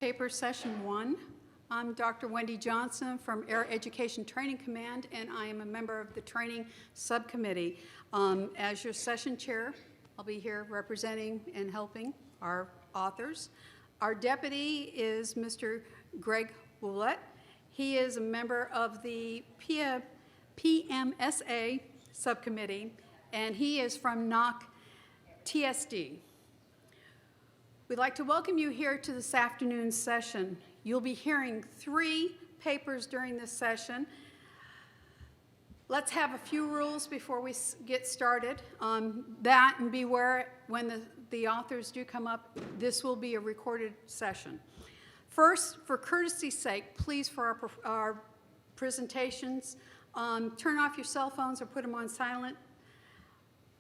Paper Session 1. I'm Dr. Wendy Johnson from Air Education Training Command, and I am a member of the Training Subcommittee. As your session chair, I'll be here representing and helping our authors. Our deputy is Mr. Greg Woolett. He is a member of the PMSA Subcommittee, and he is from NOC TSD. We'd like to welcome you here to this afternoon's session. You'll be hearing 3 papers during this session. Let's have a few rules before we get started. That and beware when the authors do come up, this will be a recorded session. First, for courtesy's sake, please, for our presentations, turn off your cell phones or put them on silent.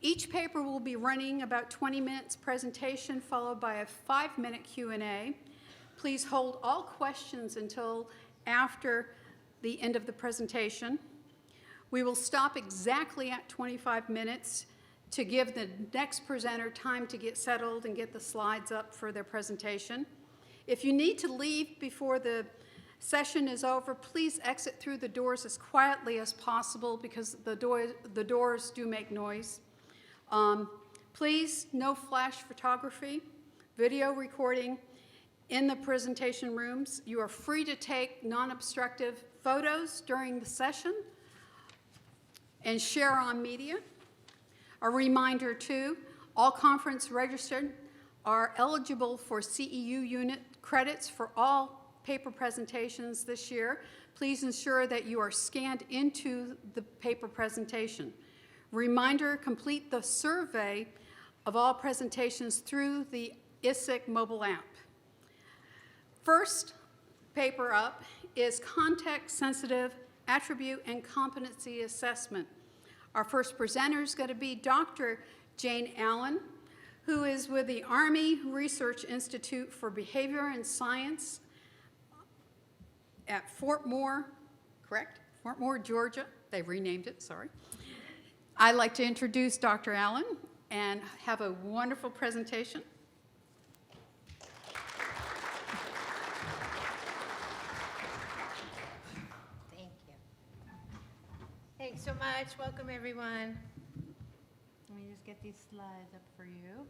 Each paper will be running about 20 minutes presentation, followed by a 5-minute Q&A. Please hold all questions until after the end of the presentation. We will stop exactly at 25 minutes to give the next presenter time to get settled and get the slides up for their presentation. If you need to leave before the session is over, please exit through the doors as quietly as possible because the doors do make noise. Please, no flash photography, video recording in the presentation rooms. You are free to take non-obstructive photos during the session and share on media. A reminder too, all conference registered are eligible for CEU unit credits for all paper presentations this year. Please ensure that you are scanned into the paper presentation. Reminder, complete the survey of all presentations through the ISIC mobile app. First paper up is Context-Sensitive Attribute and Competency Assessment. Our first presenter is going to be Dr. Jane Allen, who is with the Army Research Institute for Behavior and Science at Fort Moore, correct? Fort Moore, Georgia. They've renamed it, sorry. I'd like to introduce Dr. Allen and have a wonderful presentation. Thank you. Thanks so much. Welcome, everyone. Let me just get these slides up for you.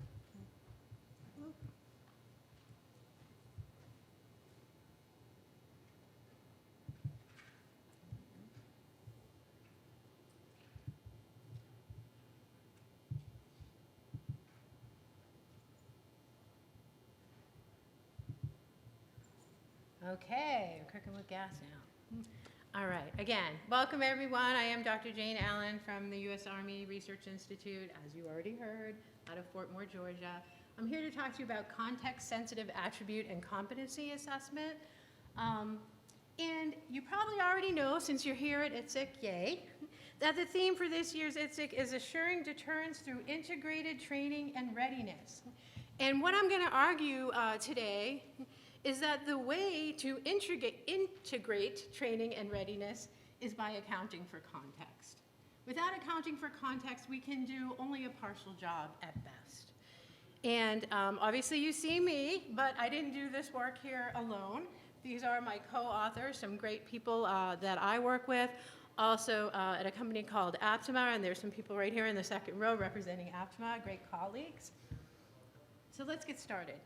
Okay, we're cooking with gas now. All right, again, welcome everyone. I am Dr. Jane Allen from the U.S. Army Research Institute, as you already heard, out of Fort Moore, Georgia. I'm here to talk to you about context-sensitive attribute and competency assessment. And you probably already know, since you're here at ITSIC, yay, that the theme for this year's ITSIC is assuring deterrence through integrated training and readiness. And what I'm going to argue today is that the way to integrate training and readiness is by accounting for context. Without accounting for context, we can do only a partial job at best. And obviously you see me, but I didn't do this work here alone. These are my co-authors, some great people that I work with, also at a company called Aptima, and there's some people right here in the second row representing Aptima, great colleagues. So let's get started.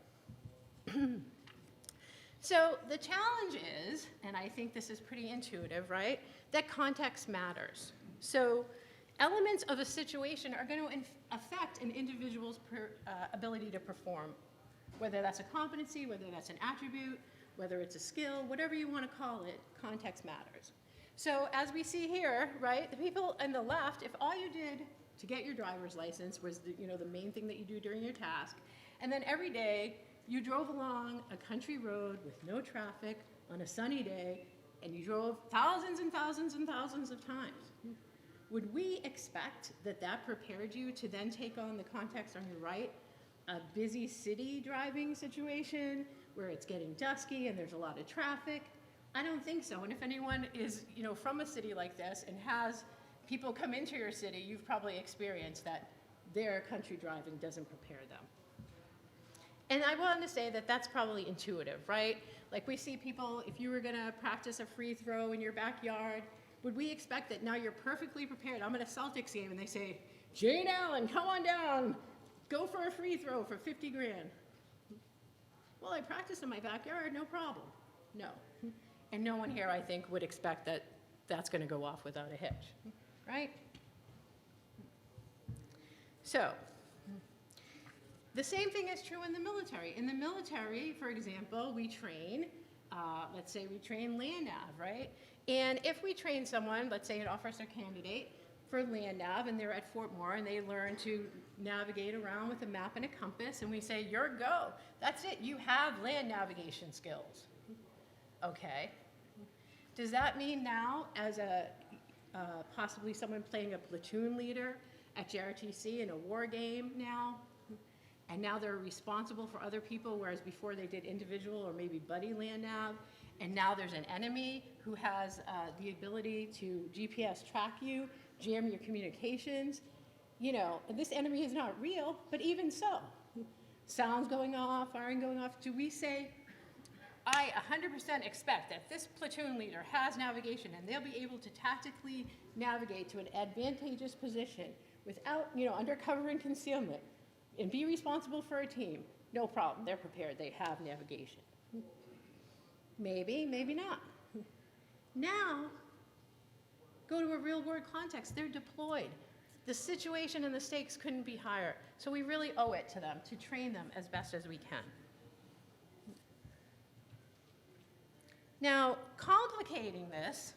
So the challenge is, and I think this is pretty intuitive, right, that context matters. So elements of a situation are going to affect an individual's ability to perform, whether that's a competency, whether that's an attribute, whether it's a skill, whatever you want to call it, context matters. So as we see here, right, the people on the left, if all you did to get your driver's license was the main thing that you do during your task, and then every day you drove along a country road with no traffic on a sunny day, and you drove thousands and thousands and thousands of times. Would we expect that that prepared you to then take on the context on your right, a busy city driving situation where it's getting dusky and there's a lot of traffic? I don't think so. And if anyone is from a city like this and has people come into your city, you've probably experienced that their country driving doesn't prepare them. And I want to say that that's probably intuitive, right? Like we see people, if you were going to practice a free throw in your backyard, would we expect that now you're perfectly prepared? I'm at a Celtics game and they say, Jane Allen, come on down, go for a free throw for 50 grand. Well, I practiced in my backyard, no problem. No. And no one here, I think, would expect that that's going to go off without a hitch, right? So, the same thing is true in the military. In the military, for example, we train, let's say we train land nav, right? And if we train someone, let's say an officer candidate for land nav, and they're at Fort Moore, and they learn to navigate around with a map and a compass, and we say, you're go. That's it, you have land navigation skills. Okay. Does that mean now, as a possibly someone playing a platoon leader at JRTC in a war game now, and now they're responsible for other people, whereas before they did individual or maybe buddy land nav, and now there's an enemy who has the ability to GPS track you, jam your communications. You know, this enemy is not real, but even so, sounds going off, firing going off, do we say, I 100% expect that this platoon leader has navigation and they'll be able to tactically navigate to an advantageous position without, you know, under cover and concealment and be responsible for a team? No problem, they're prepared, they have navigation. Maybe, maybe not. Now, go to a real world context, they're deployed. The situation and the stakes couldn't be higher. So we really owe it to them to train them as best as we can. Now, complicating this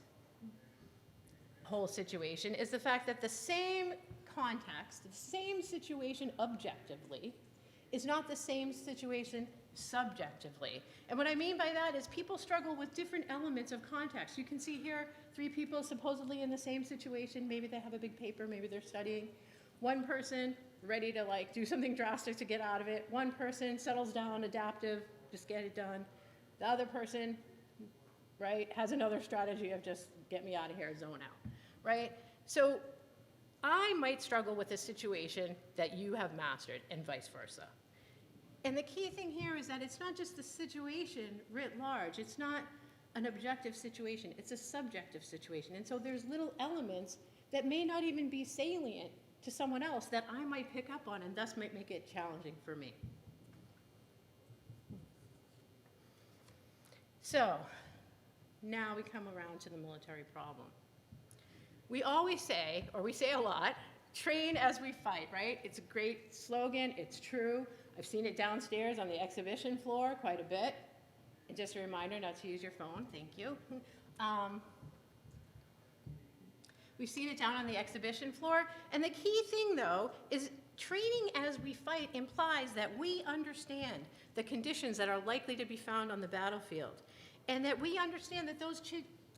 whole situation is the fact that the same context, the same situation objectively, is not the same situation subjectively. And what I mean by that is people struggle with different elements of context. You can see here 3 people supposedly in the same situation. Maybe they have a big paper, maybe they're studying. One person ready to like do something drastic to get out of it. One person settles down, adaptive, just get it done. The other person, right, has another strategy of just get me out of here, zone out, right? So I might struggle with a situation that you have mastered and vice versa. And the key thing here is that it's not just the situation writ large. It's not an objective situation. It's a subjective situation. And so there's little elements that may not even be salient to someone else that I might pick up on and thus might make it challenging for me. So now we come around to the military problem. We always say, or we say a lot, train as we fight, right? It's a great slogan, it's true. I've seen it downstairs on the exhibition floor quite a bit. And just a reminder not to use your phone, thank you. We've seen it down on the exhibition floor. And the key thing though is training as we fight implies that we understand the conditions that are likely to be found on the battlefield. And that we understand that those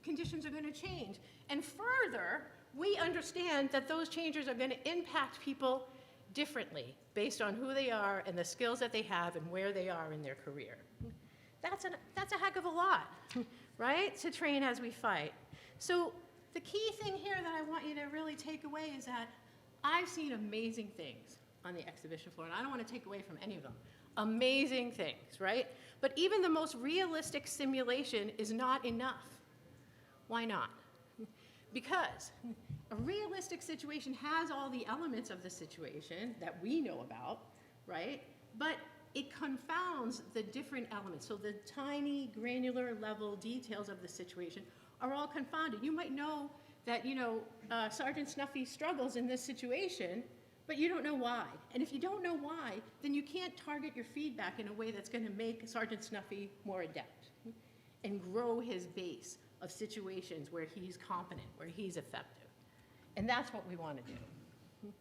conditions are going to change. And further, we understand that those changes are going to impact people differently based on who they are and the skills that they have and where they are in their career. That's a heck of a lot, right? To train as we fight. So the key thing here that I want you to really take away is that I've seen amazing things on the exhibition floor, and I don't want to take away from any of them. Amazing things, right? But even the most realistic simulation is not enough. Why not? Because a realistic situation has all the elements of the situation that we know about, right? But it confounds the different elements. So the tiny granular level details of the situation are all confounded. You might know that, Sergeant Snuffy struggles in this situation, but you don't know why. And if you don't know why, then you can't target your feedback in a way that's going to make Sergeant Snuffy more adept and grow his base of situations where he's competent, where he's effective. And that's what we want to do,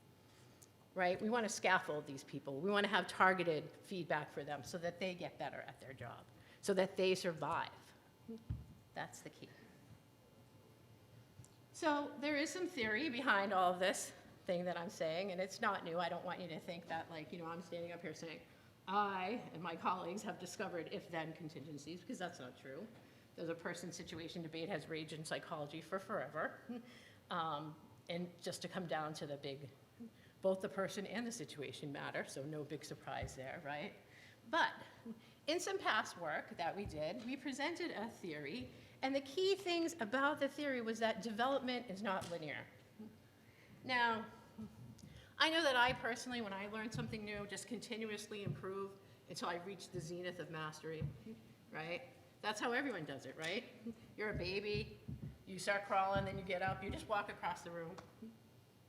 right? We want to scaffold these people. We want to have targeted feedback for them so that they get better at their job, so that they survive. That's the key. So there is some theory behind all of this thing that I'm saying, and it's not new. I don't want you to think that, I'm standing up here saying, I and my colleagues have discovered if-then contingencies, because that's not true. There's a person-situation debate has raged in psychology for forever. And just to come down to the big, both the person and the situation matter, so no big surprise there, right? But in some past work that we did, we presented a theory, and the key things about the theory was that development is not linear. Now, I know that I personally, when I learn something new, just continuously improve until I reach the zenith of mastery, right? That's how everyone does it, right? You're a baby, you start crawling, then you get up, you just walk across the room,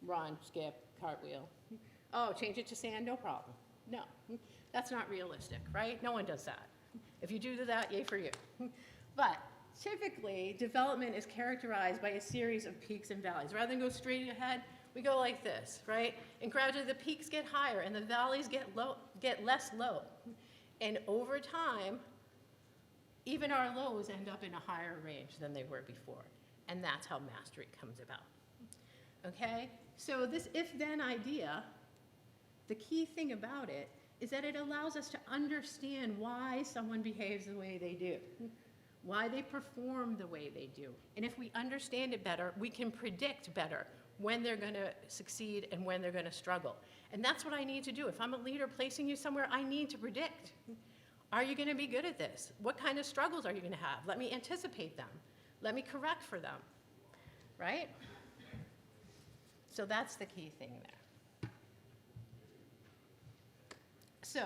run, skip, cartwheel. Oh, change it to sand, no problem. No, that's not realistic, right? No one does that. If you do that, yay for you. But typically, development is characterized by a series of peaks and valleys. Rather than go straight ahead, we go like this, right? And gradually the peaks get higher and the valleys get less low. And over time, even our lows end up in a higher range than they were before. And that's how mastery comes about. Okay? So this if-then idea, the key thing about it is that it allows us to understand why someone behaves the way they do, why they perform the way they do. And if we understand it better, we can predict better when they're going to succeed and when they're going to struggle. And that's what I need to do. If I'm a leader placing you somewhere, I need to predict. Are you going to be good at this? What kind of struggles are you going to have? Let me anticipate them. Let me correct for them, right? So that's the key thing there. So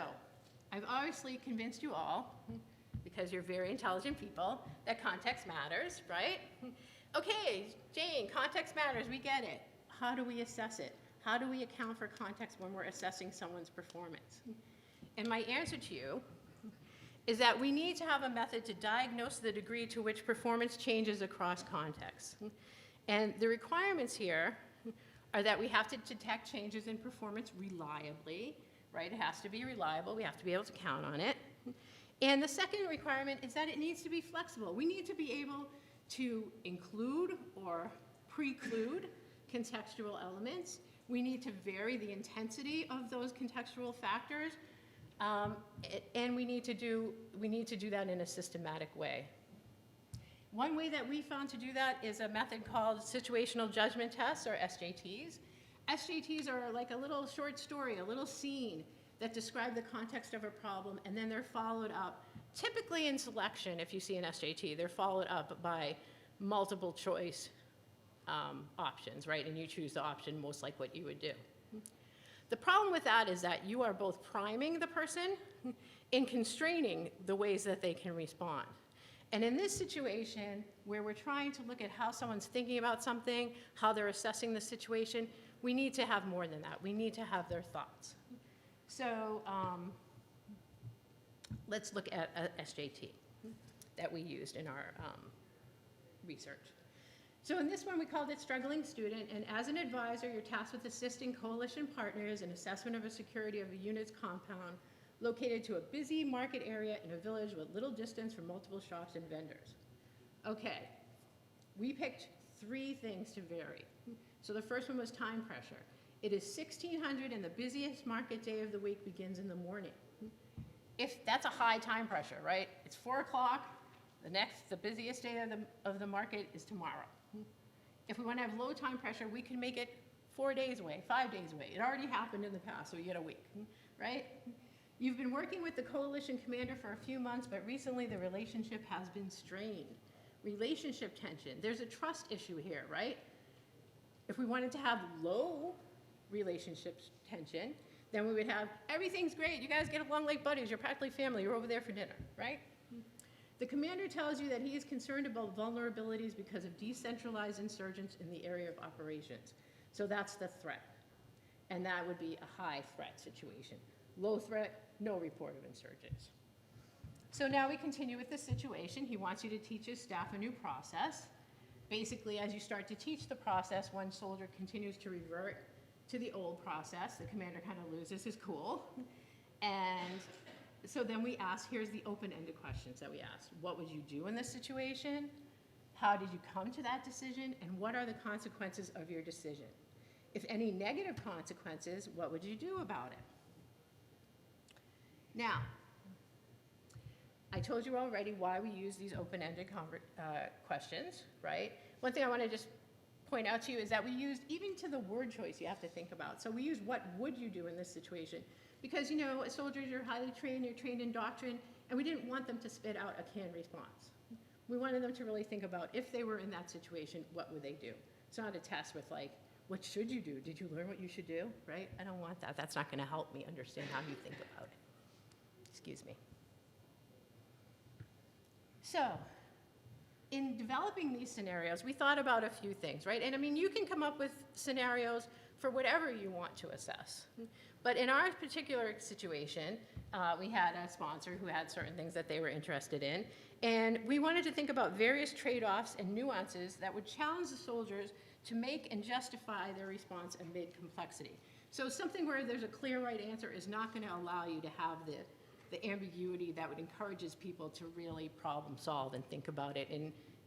I've obviously convinced you all, because you're very intelligent people, that context matters, right? Okay, Jane, context matters, we get it. How do we assess it? How do we account for context when we're assessing someone's performance? And my answer to you is that we need to have a method to diagnose the degree to which performance changes across contexts. And the requirements here are that we have to detect changes in performance reliably, right? It has to be reliable. We have to be able to count on it. And the second requirement is that it needs to be flexible. We need to be able to include or preclude contextual elements. We need to vary the intensity of those contextual factors. And we need to do that in a systematic way. One way that we found to do that is a method called situational judgment tests, or SJTs. SJTs are like a little short story, a little scene that describe the context of a problem, and then they're followed up, typically in selection, if you see an SJT, they're followed up by multiple choice options, right? And you choose the option most like what you would do. The problem with that is that you are both priming the person and constraining the ways that they can respond. And in this situation, where we're trying to look at how someone's thinking about something, how they're assessing the situation, we need to have more than that. We need to have their thoughts. So let's look at a SJT that we used in our research. So in this one, we called it Struggling Student, and as an advisor, you're tasked with assisting coalition partners in assessment of a security of a unit's compound located to a busy market area in a village with little distance from multiple shops and vendors. Okay, we picked 3 things to vary. So the first one was time pressure. It is 1600 and the busiest market day of the week begins in the morning. If that's a high time pressure, right? It's 4 o'clock, the busiest day of the market is tomorrow. If we want to have low time pressure, we can make it 4 days away, 5 days away. It already happened in the past, so you get a week, right? You've been working with the coalition commander for a few months, but recently the relationship has been strained. Relationship tension, there's a trust issue here, right? If we wanted to have low relationship tension, then we would have, everything's great, you guys get along like buddies, you're practically family, you're over there for dinner, right? The commander tells you that he is concerned about vulnerabilities because of decentralized insurgents in the area of operations. So that's the threat. And that would be a high threat situation. Low threat, no report of insurgents. So now we continue with the situation. He wants you to teach his staff a new process. Basically, as you start to teach the process, one soldier continues to revert to the old process. The commander kind of loses his cool. And so then we ask, here's the open-ended questions that we asked. What would you do in this situation? How did you come to that decision? And what are the consequences of your decision? If any negative consequences, what would you do about it? Now, I told you already why we use these open-ended questions, right? One thing I want to just point out to you is that we used, even to the word choice you have to think about. So we use what would you do in this situation, Because, you know, as soldiers, you're highly trained, you're trained in doctrine, and we didn't want them to spit out a canned response. We wanted them to really think about if they were in that situation, what would they do? It's not a test with like, what should you do? Did you learn what you should do, right? I don't want that. That's not going to help me understand how you think about it. Excuse me. So, in developing these scenarios, we thought about a few things, right? And I mean, you can come up with scenarios for whatever you want to assess. But in our particular situation, we had a sponsor who had certain things that they were interested in. And we wanted to think about various trade-offs and nuances that would challenge the soldiers to make and justify their response amid complexity. So something where there's a clear right answer is not going to allow you to have the ambiguity that would encourages people to really problem solve and think about it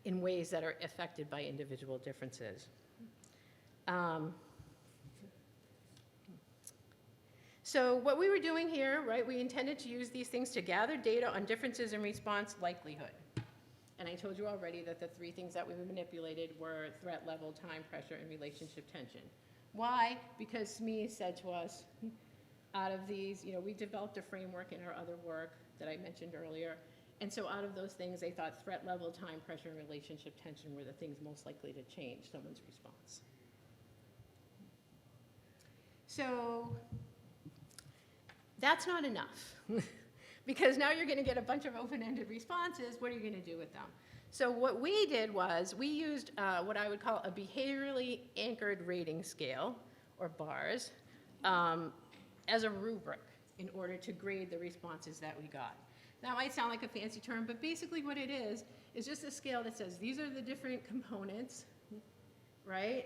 in ways that are affected by individual differences. So what we were doing here, right, we intended to use these things to gather data on differences in response likelihood. And I told you already that the three things that we manipulated were threat level, time pressure, and relationship tension. Why? Because SME said to us, out of these, you know, we developed a framework in our other work that I mentioned earlier. And so out of those things, they thought threat level, time pressure, and relationship tension were the things most likely to change someone's response. So that's not enough. Because now you're going to get a bunch of open-ended responses. What are you going to do with them? So what we did was we used what I would call a behaviorally anchored rating scale, or BARS, as a rubric in order to grade the responses that we got. That might sound like a fancy term, but basically what it is just a scale that says these are the different components, right?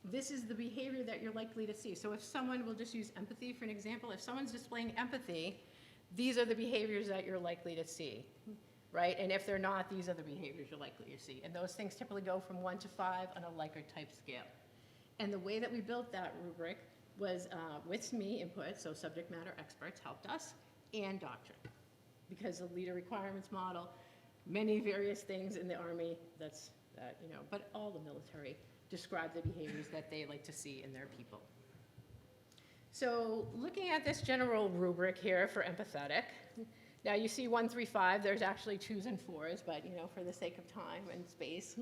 This is the behavior that you're likely to see. So if someone, we'll just use empathy for an example, if someone's displaying empathy, these are the behaviors that you're likely to see, right? And if they're not, these are the behaviors you're likely to see. And those things typically go from 1 to 5 on a Likert type scale. And the way that we built that rubric was with SME input, so subject matter experts helped us, and doctrine. Because the leader requirements model, many various things in the Army, but all the military describe the behaviors that they like to see in their people. So looking at this general rubric here for empathetic, now you see 1 through 5, there's actually 2s and 4s, but you know, for the sake of time and space,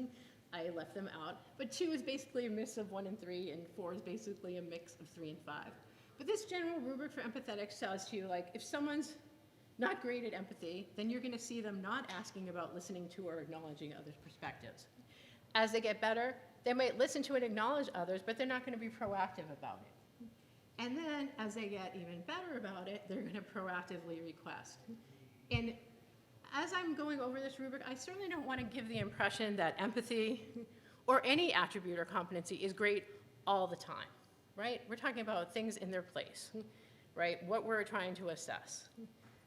I left them out. But 2 is basically a mix of 1 and 3, and 4 is basically a mix of 3 and 5. But this general rubric for empathetic tells you, like, if someone's not great at empathy, then you're going to see them not asking about listening to or acknowledging others' perspectives. As they get better, they might listen to and acknowledge others, but they're not going to be proactive about it. And then, as they get even better about it, they're going to proactively request. And as I'm going over this rubric, I certainly don't want to give the impression that empathy or any attribute or competency is great all the time, right? We're talking about things in their place, right? What we're trying to assess.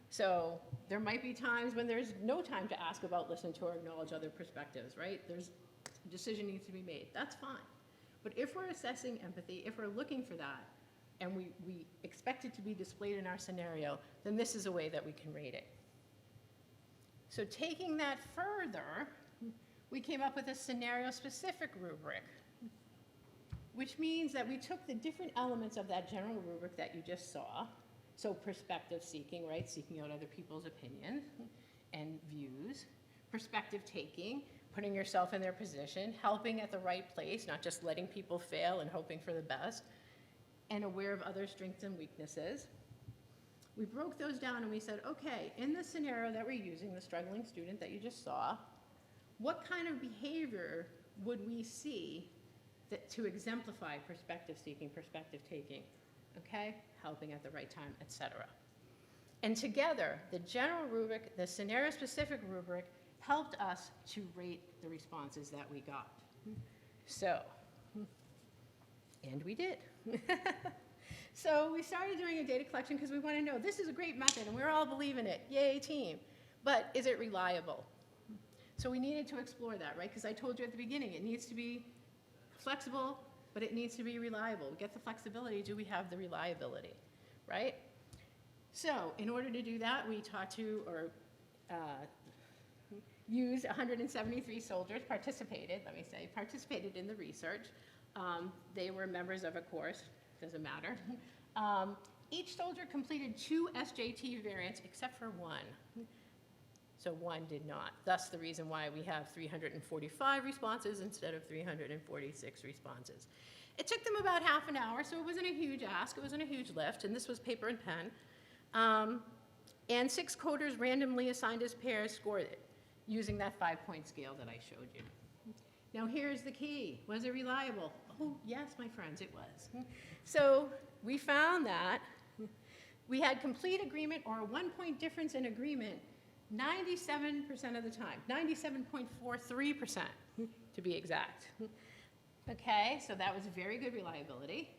So there might be times when there's no time to ask about, listen to, or acknowledge other perspectives, right? There's a decision needs to be made. That's fine. But if we're assessing empathy, if we're looking for that, and we expect it to be displayed in our scenario, then this is a way that we can rate it. So taking that further, we came up with a scenario-specific rubric, which means that we took the different elements of that general rubric that you just saw, so perspective seeking, right, seeking out other people's opinions and views, perspective taking, putting yourself in their position, helping at the right place, not just letting people fail and hoping for the best, and aware of other strengths and weaknesses. We broke those down and we said, okay, in the scenario that we're using, the struggling student that you just saw, what kind of behavior would we see to exemplify perspective seeking, perspective taking, okay? Helping at the right time, etc. And together, the general rubric, the scenario-specific rubric, helped us to rate the responses that we got. So, and we did. So we started doing a data collection because we want to know this is a great method and we're all believing it. Yay, team. But is it reliable? So we needed to explore that, right? Because I told you at the beginning, it needs to be flexible, but it needs to be reliable. We get the flexibility, do we have the reliability, right? So in order to do that, we talked to or used 173 soldiers, participated in the research. They were members of a course, doesn't matter. Each soldier completed 2 SJT variants except for one. So one did not. Thus the reason why we have 345 responses instead of 346 responses. It took them about half an hour, so it wasn't a huge ask, it wasn't a huge lift, and this was paper and pen. And 6 coders randomly assigned as pairs scored it using that 5-point scale that I showed you. Now here's the key. Was it reliable? Oh, yes, my friends, it was. So we found that we had complete agreement or a 1-point difference in agreement 97% of the time, 97.43% to be exact. Okay, so that was very good reliability.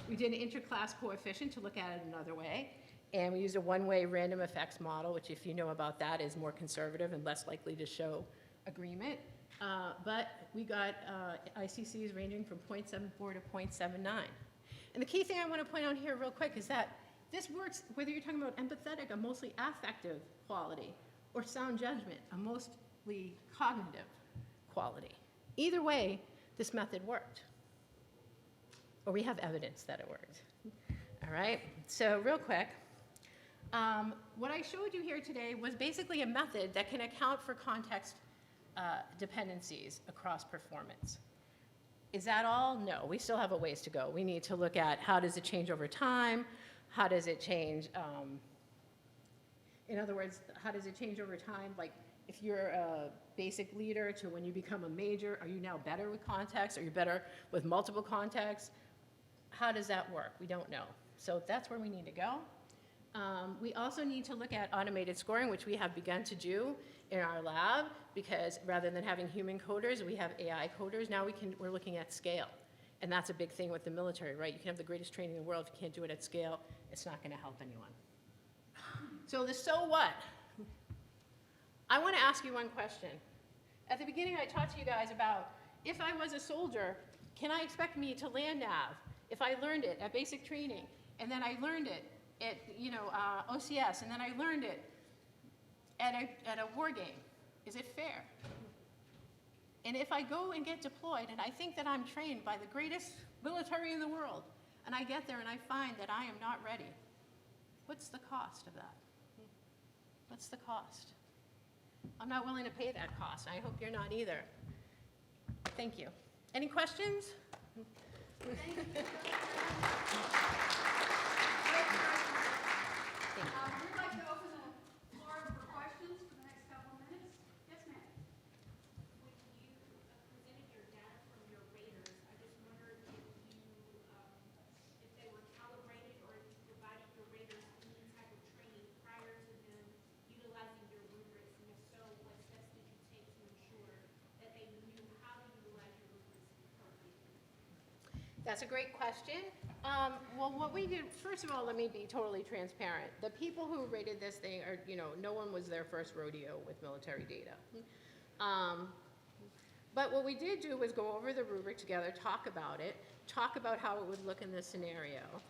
We did an interclass coefficient to look at it another way, and we used a one-way random effects model, which if you know about that is more conservative and less likely to show agreement. But we got ICCs ranging from 0.74 to 0.79. And the key thing I want to point out here real quick is that this works whether you're talking about empathetic, a mostly affective quality, or sound judgment, a mostly cognitive quality. Either way, this method worked. Or we have evidence that it worked. All right, so real quick, what I showed you here today was basically a method that can account for context dependencies across performance. Is that all? No, we still have a ways to go. We need to look at how does it change over time, how does it change, in other words, how does it change over time? Like if you're a basic leader to when you become a major, are you now better with context? Are you better with multiple contexts? How does that work? We don't know. So that's where we need to go. We also need to look at automated scoring, which we have begun to do in our lab, because rather than having human coders, we have AI coders. Now we're looking at scale. And that's a big thing with the military, right? You can have the greatest training in the world. If you can't do it at scale, it's not going to help anyone. So the so what? I want to ask you one question. At the beginning, I talked to you guys about if I was a soldier, can I expect me to land nav if I learned it at basic training, and then I learned it at OCS, and then I learned it at a war game? Is it fair? And if I go and get deployed and I think that I'm trained by the greatest military in the world, and I get there and I find that I am not ready, what's the cost of that? What's the cost? I'm not willing to pay that cost. I hope you're not either. Thank you. Any questions? Thank you. We'd like to open the floor for questions for the next couple of minutes. Yes, ma'am. When you presented your data from your raters, I just wondered if they were calibrated or if you provided your raters any type of training prior to them utilizing your rubrics, and if so, what steps did you take to ensure that they knew how to utilize your rubrics appropriately? That's a great question. Well, what we did, first of all, let me be totally transparent. The people who rated this thing are, no one was their first rodeo with military data. But what we did do was go over the rubric together, talk about it, talk about how it would look in this scenario.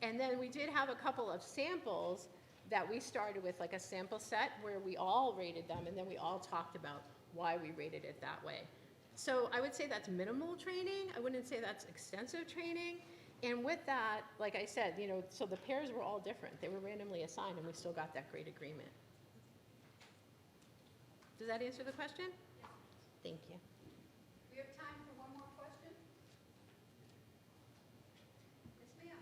And then we did have a couple of samples that we started with, like a sample set where we all rated them, and then we all talked about why we rated it that way. So I would say that's minimal training. I wouldn't say that's extensive training. And with that, like I said, so the pairs were all different. They were randomly assigned, and we still got that great agreement. Does that answer the question? Yes. Thank you. We have time for one more question. Yes, ma'am.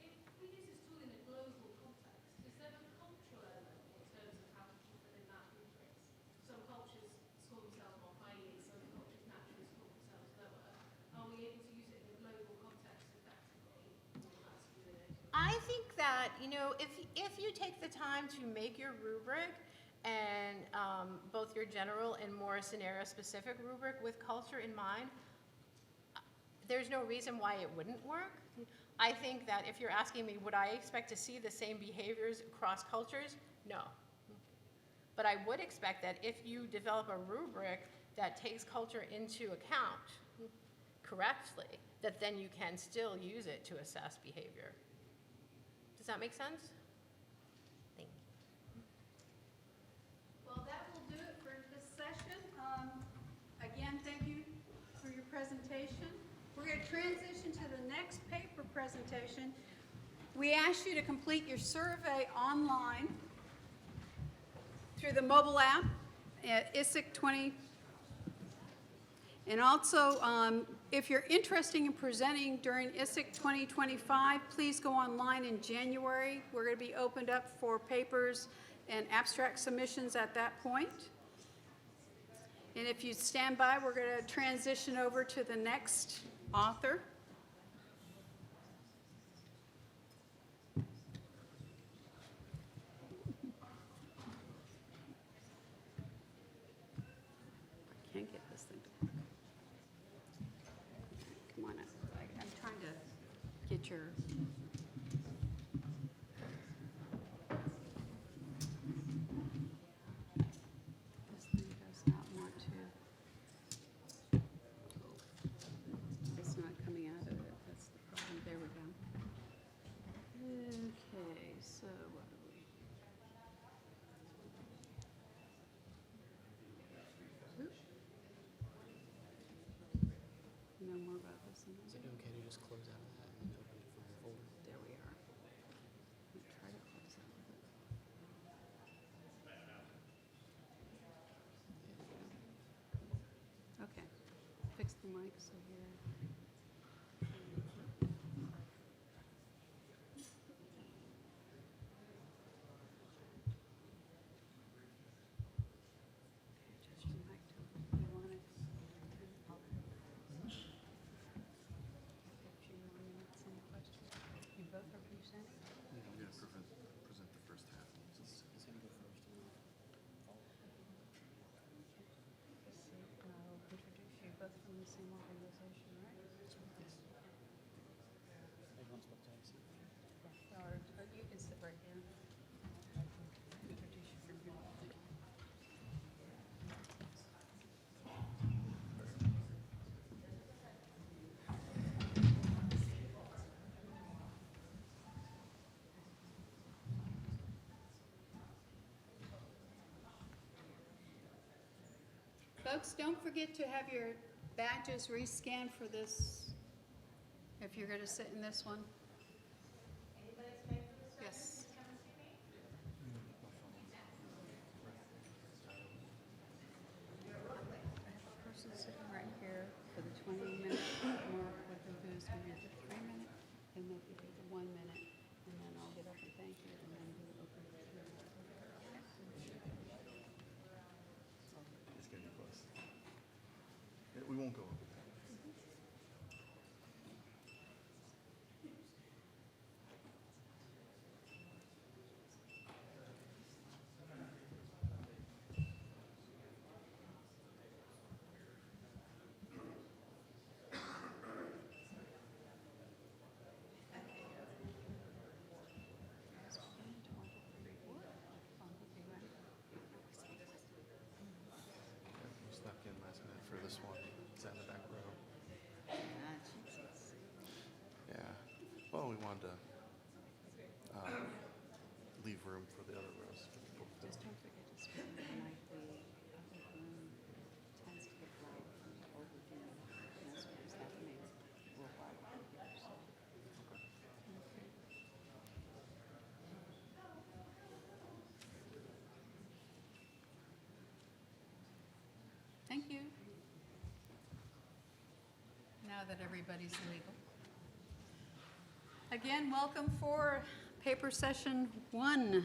If we use this tool in a global context, is there a cultural element in terms of how to keep within that rubric? Some cultures score themselves more highly, some cultures naturally score themselves lower. Are we able to use it in a global context effectively? Or that's really I think that, if you take the time to make your rubric and both your general and more scenario-specific rubric with culture in mind, there's no reason why it wouldn't work. I think that if you're asking me, would I expect to see the same behaviors across cultures? No. But I would expect that if you develop a rubric that takes culture into account correctly, that then you can still use it to assess behavior. Does that make sense? Thank you. Well, that will do it for this session. Again, thank you for your presentation. We're going to transition to the next paper presentation. We asked you to complete your survey online through the mobile app at ISIC 20. And also, if you're interested in presenting during ISIC 2025, please go online in January. We're going to be opened up for papers and abstract submissions at that point. And if you stand by, we're going to transition over to the next author. I can't get this thing to work. Come on up. I'm trying to get your... This thing does not want to... It's not coming out of it. That's the problem. There we go. Okay, so what do we... Oop. You know more about this than I Is do? it okay to just close out of that and open it from the folder? There we are. Let me try to close out of it. Okay. Fix the mic so here. Adjust your mic to you want it. 15 more minutes. Any questions? You both are presenting? I'm going to present the first half. Is it gonna go first? I'll introduce you both from the same organization, right? Everyone's supposed to have a seat. Or you can sit right here. I can introduce you from here. Folks, don't forget to have your badges rescanned for this, if you're going to sit in this one. Yes. Person sitting right here for the 20-minute mark with the booze, we do the 3-minute, and then we do the 1 minute, and then I'll get up and thank you, and then we'll open the Q&A. It's going to be close. We won't go over that. We snuck in last minute for this one. It's in the back row. Yeah. Well, we wanted to leave room for the other rows. For people to- Just don't forget to spend the night. The other room tends to get light from the overdue messages. That makes a little while here, so. Thank you. Now that everybody's legal. Again, welcome for paper session 1.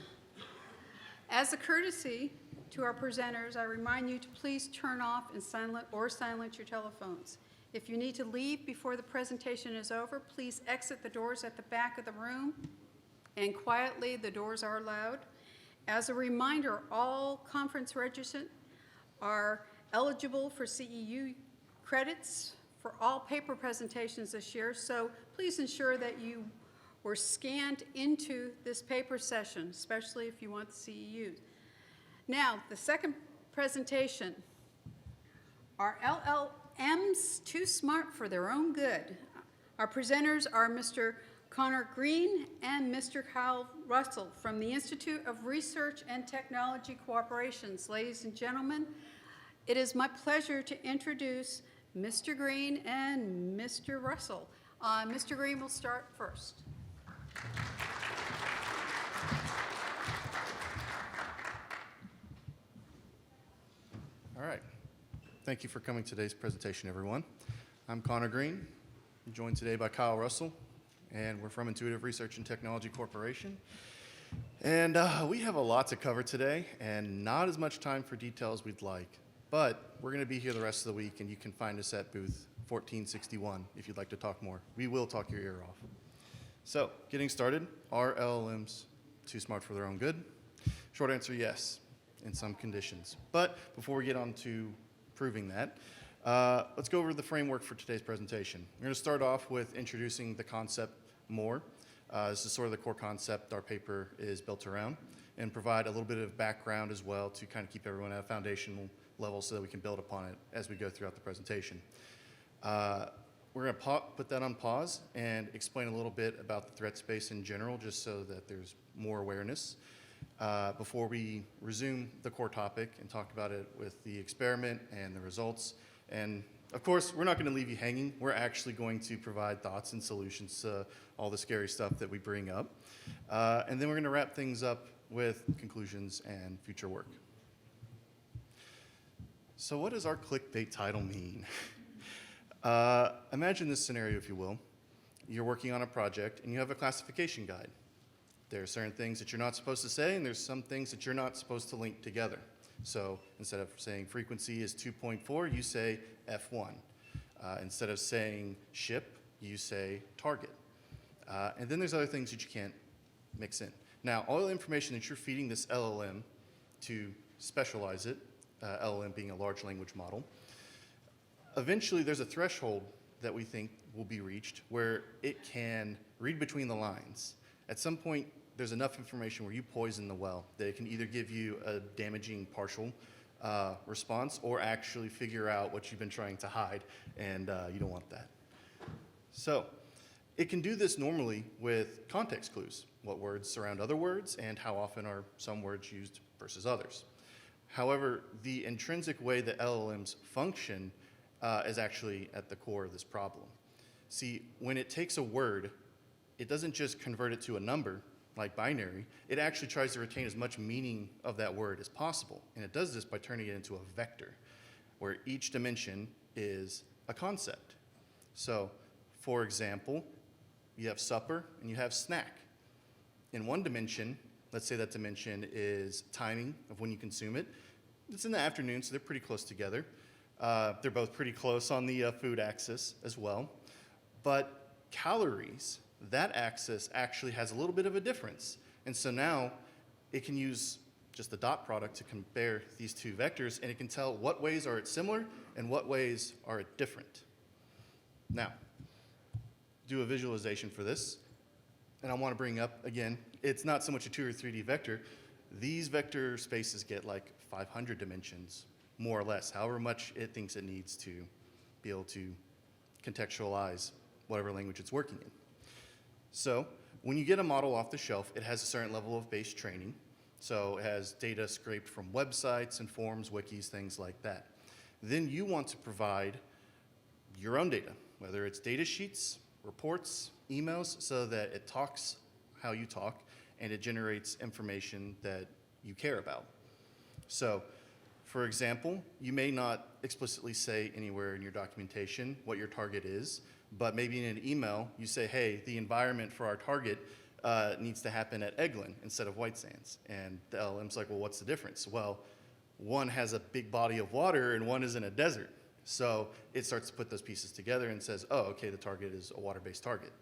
As a courtesy to our presenters, I remind you to please turn off and silence your telephones. If you need to leave before the presentation is over, please exit the doors at the back of the room, and quietly, the doors are loud. As a reminder, all conference registrants are eligible for CEU credits for all paper presentations this year, so please ensure that you were scanned into this paper session, especially if you want the CEUs. Now, the second presentation, are LLMs too smart for their own good? Our presenters are Mr. Connor Green and Mr. Kyle Russell from the Institute of Research and Technology Cooperations. Ladies and gentlemen, it is my pleasure to introduce Mr. Green and Mr. Russell. Mr. Green will start first. All right. Thank you for coming to today's presentation, everyone. I'm Connor Green. I'm joined today by Kyle Russell, and we're from Intuitive Research and Technology Corporation. And we have a lot to cover today, and not as much time for details we'd like. But we're going to be here the rest of the week, and you can find us at booth 1461 if you'd like to talk more. We will talk your ear off. So, getting started, are LLMs too smart for their own good? Short answer, yes, in some conditions. But before we get on to proving that, let's go over the framework for today's presentation. We're going to start off with introducing the concept more. This is sort of the core concept our paper is built around, and provide a little bit of background as well to kind of keep everyone at a foundational level so that we can build upon it as we go throughout the presentation. We're going to put that on pause and explain a little bit about the threat space in general, just so that there's more awareness, before we resume the core topic and talk about it with the experiment and the results. And of course, we're not going to leave you hanging. We're actually going to provide thoughts and solutions to all the scary stuff that we bring up. And then we're going to wrap things up with conclusions and future work. So what does our clickbait title mean? Imagine this scenario, if you will. You're working on a project and you have a classification guide. There are certain things that you're not supposed to say, and there's some things that you're not supposed to link together. So instead of saying frequency is 2.4, you say F1. Instead of saying ship, you say target. And then there's other things that you can't mix in. Now, all the information that you're feeding this LLM to specialize it, LLM being a large language model, eventually there's a threshold that we think will be reached where it can read between the lines. At some point, there's enough information where you poison the well that it can either give you a damaging partial response or actually figure out what you've been trying to hide, and you don't want that. So it can do this normally with context clues, what words surround other words, and how often are some words used versus others. However, the intrinsic way that LLMs function is actually at the core of this problem. See, when it takes a word, it doesn't just convert it to a number, like binary. It actually tries to retain as much meaning of that word as possible. And it does this by turning it into a vector, where each dimension is a concept. So, for example, you have supper and you have snack. In one dimension, let's say that dimension is timing of when you consume it. It's in the afternoon, so they're pretty close together. They're both pretty close on the food axis as well. But calories, that axis actually has a little bit of a difference. And so now it can use just the dot product to compare these two vectors, and it can tell what ways are it similar and what ways are it different. Now, do a visualization for this. And I want to bring up, again, it's not so much a 2 or 3D vector. These vector spaces get like 500 dimensions, more or less, however much it thinks it needs to be able to contextualize whatever language it's working in. So when you get a model off the shelf, it has a certain level of base training. So it has data scraped from websites and forums, wikis, things like that. Then you want to provide your own data, whether it's data sheets, reports, emails, so that it talks how you talk and it generates information that you care about. So, for example, you may not explicitly say anywhere in your documentation what your target is, but maybe in an email you say, hey, the environment for our target needs to happen at Eglin instead of White Sands. And the LLM's like, well, what's the difference? Well, one has a big body of water and one is in a desert. So it starts to put those pieces together and says, oh, okay, the target is a water-based target.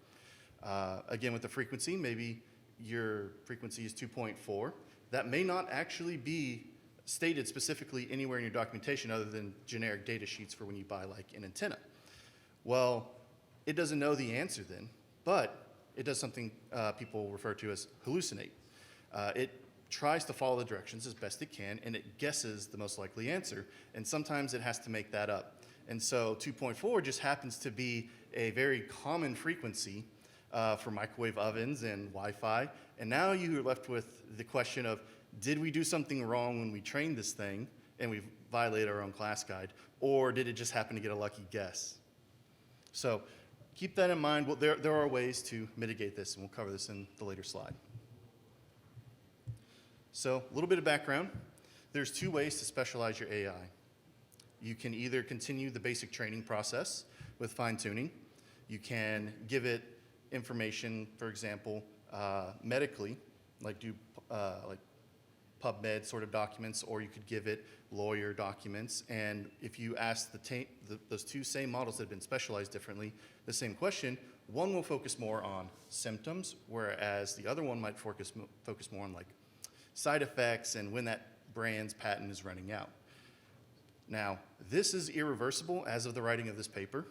Again, with the frequency, maybe your frequency is 2.4. That may not actually be stated specifically anywhere in your documentation other than generic data sheets for when you buy like an antenna. Well, it doesn't know the answer then, but it does something people refer to as hallucinate. It tries to follow the directions as best it can, and it guesses the most likely answer, and sometimes it has to make that up. And so 2.4 just happens to be a very common frequency for microwave ovens and Wi-Fi, and now you're left with the question of, did we do something wrong when we trained this thing and we violated our own class guide, or did it just happen to get a lucky guess? So keep that in mind. Well, there are ways to mitigate this, and we'll cover this in the later slide. So a little bit of background. There's two ways to specialize your AI. You can either continue the basic training process with fine-tuning. You can give it information, for example, medically, like do like PubMed sort of documents, or you could give it lawyer documents. And if you ask those two same models that have been specialized differently the same question, one will focus more on symptoms, whereas the other one might focus more on like side effects and when that brand's patent is running out. Now, this is irreversible as of the writing of this paper.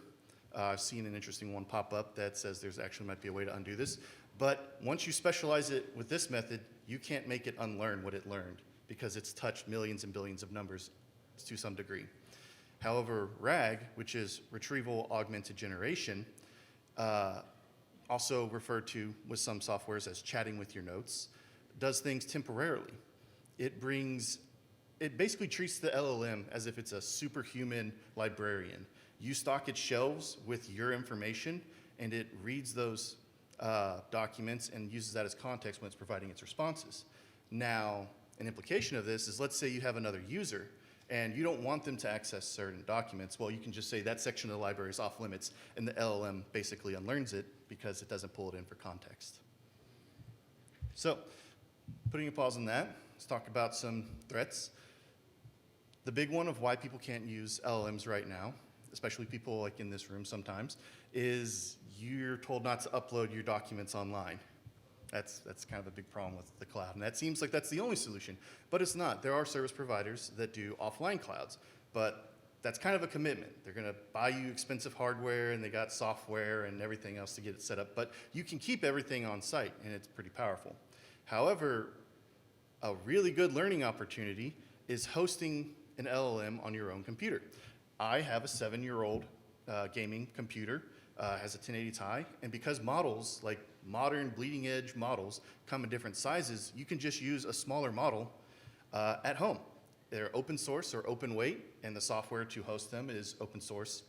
I've seen an interesting one pop up that says there's actually might be a way to undo this. But once you specialize it with this method, you can't make it unlearn what it learned because it's touched millions and billions of numbers to some degree. However, RAG, which is Retrieval Augmented Generation, also referred to with some softwares as chatting with your notes, does things temporarily. It basically treats the LLM as if it's a superhuman librarian. You stock its shelves with your information, and it reads those documents and uses that as context when it's providing its responses. Now, an implication of this is, let's say you have another user, and you don't want them to access certain documents. Well, you can just say that section of the library is off limits, and the LLM basically unlearns it because it doesn't pull it in for context. So, putting a pause on that, let's talk about some threats. The big one of why people can't use LLMs right now, especially people like in this room sometimes, is you're told not to upload your documents online. That's kind of a big problem with the cloud. And that seems like that's the only solution, but it's not. There are service providers that do offline clouds, but that's kind of a commitment. They're gonna buy you expensive hardware and they got software and everything else to get it set up, but you can keep everything on site and it's pretty powerful. However, a really good learning opportunity is hosting an LLM on your own computer. I have a 7-year-old gaming computer, has a 1080 Ti, and because models, like modern bleeding edge models, come in different sizes, you can just use a smaller model at home. They're open source or open weight, and the software to host them is open source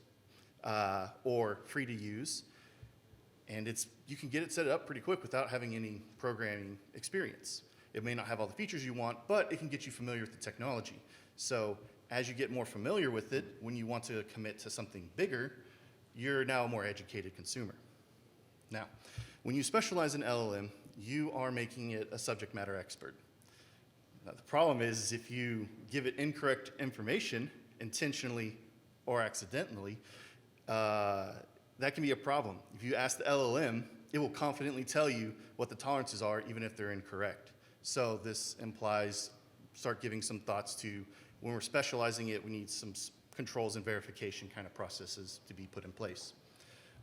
or free to use. And you can get it set up pretty quick without having any programming experience. It may not have all the features you want, but it can get you familiar with the technology. So as you get more familiar with it, when you want to commit to something bigger, you're now a more educated consumer. Now, when you specialize in LLM, you are making it a subject matter expert. Now, the problem is if you give it incorrect information, intentionally or accidentally, that can be a problem. If you ask the LLM, it will confidently tell you what the tolerances are, even if they're incorrect. So this implies start giving some thoughts to when we're specializing it, we need some controls and verification kind of processes to be put in place.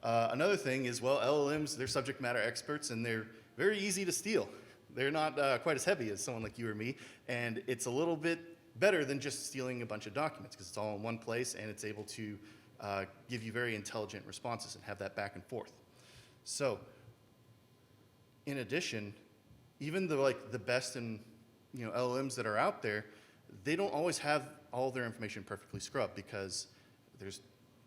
Another thing is, well, LLMs, they're subject matter experts and they're very easy to steal. They're not quite as heavy as someone like you or me, and it's a little bit better than just stealing a bunch of documents because it's all in one place and it's able to give you very intelligent responses and have that back and forth. So, in addition, even the best LLMs that are out there, they don't always have all their information perfectly scrubbed because there's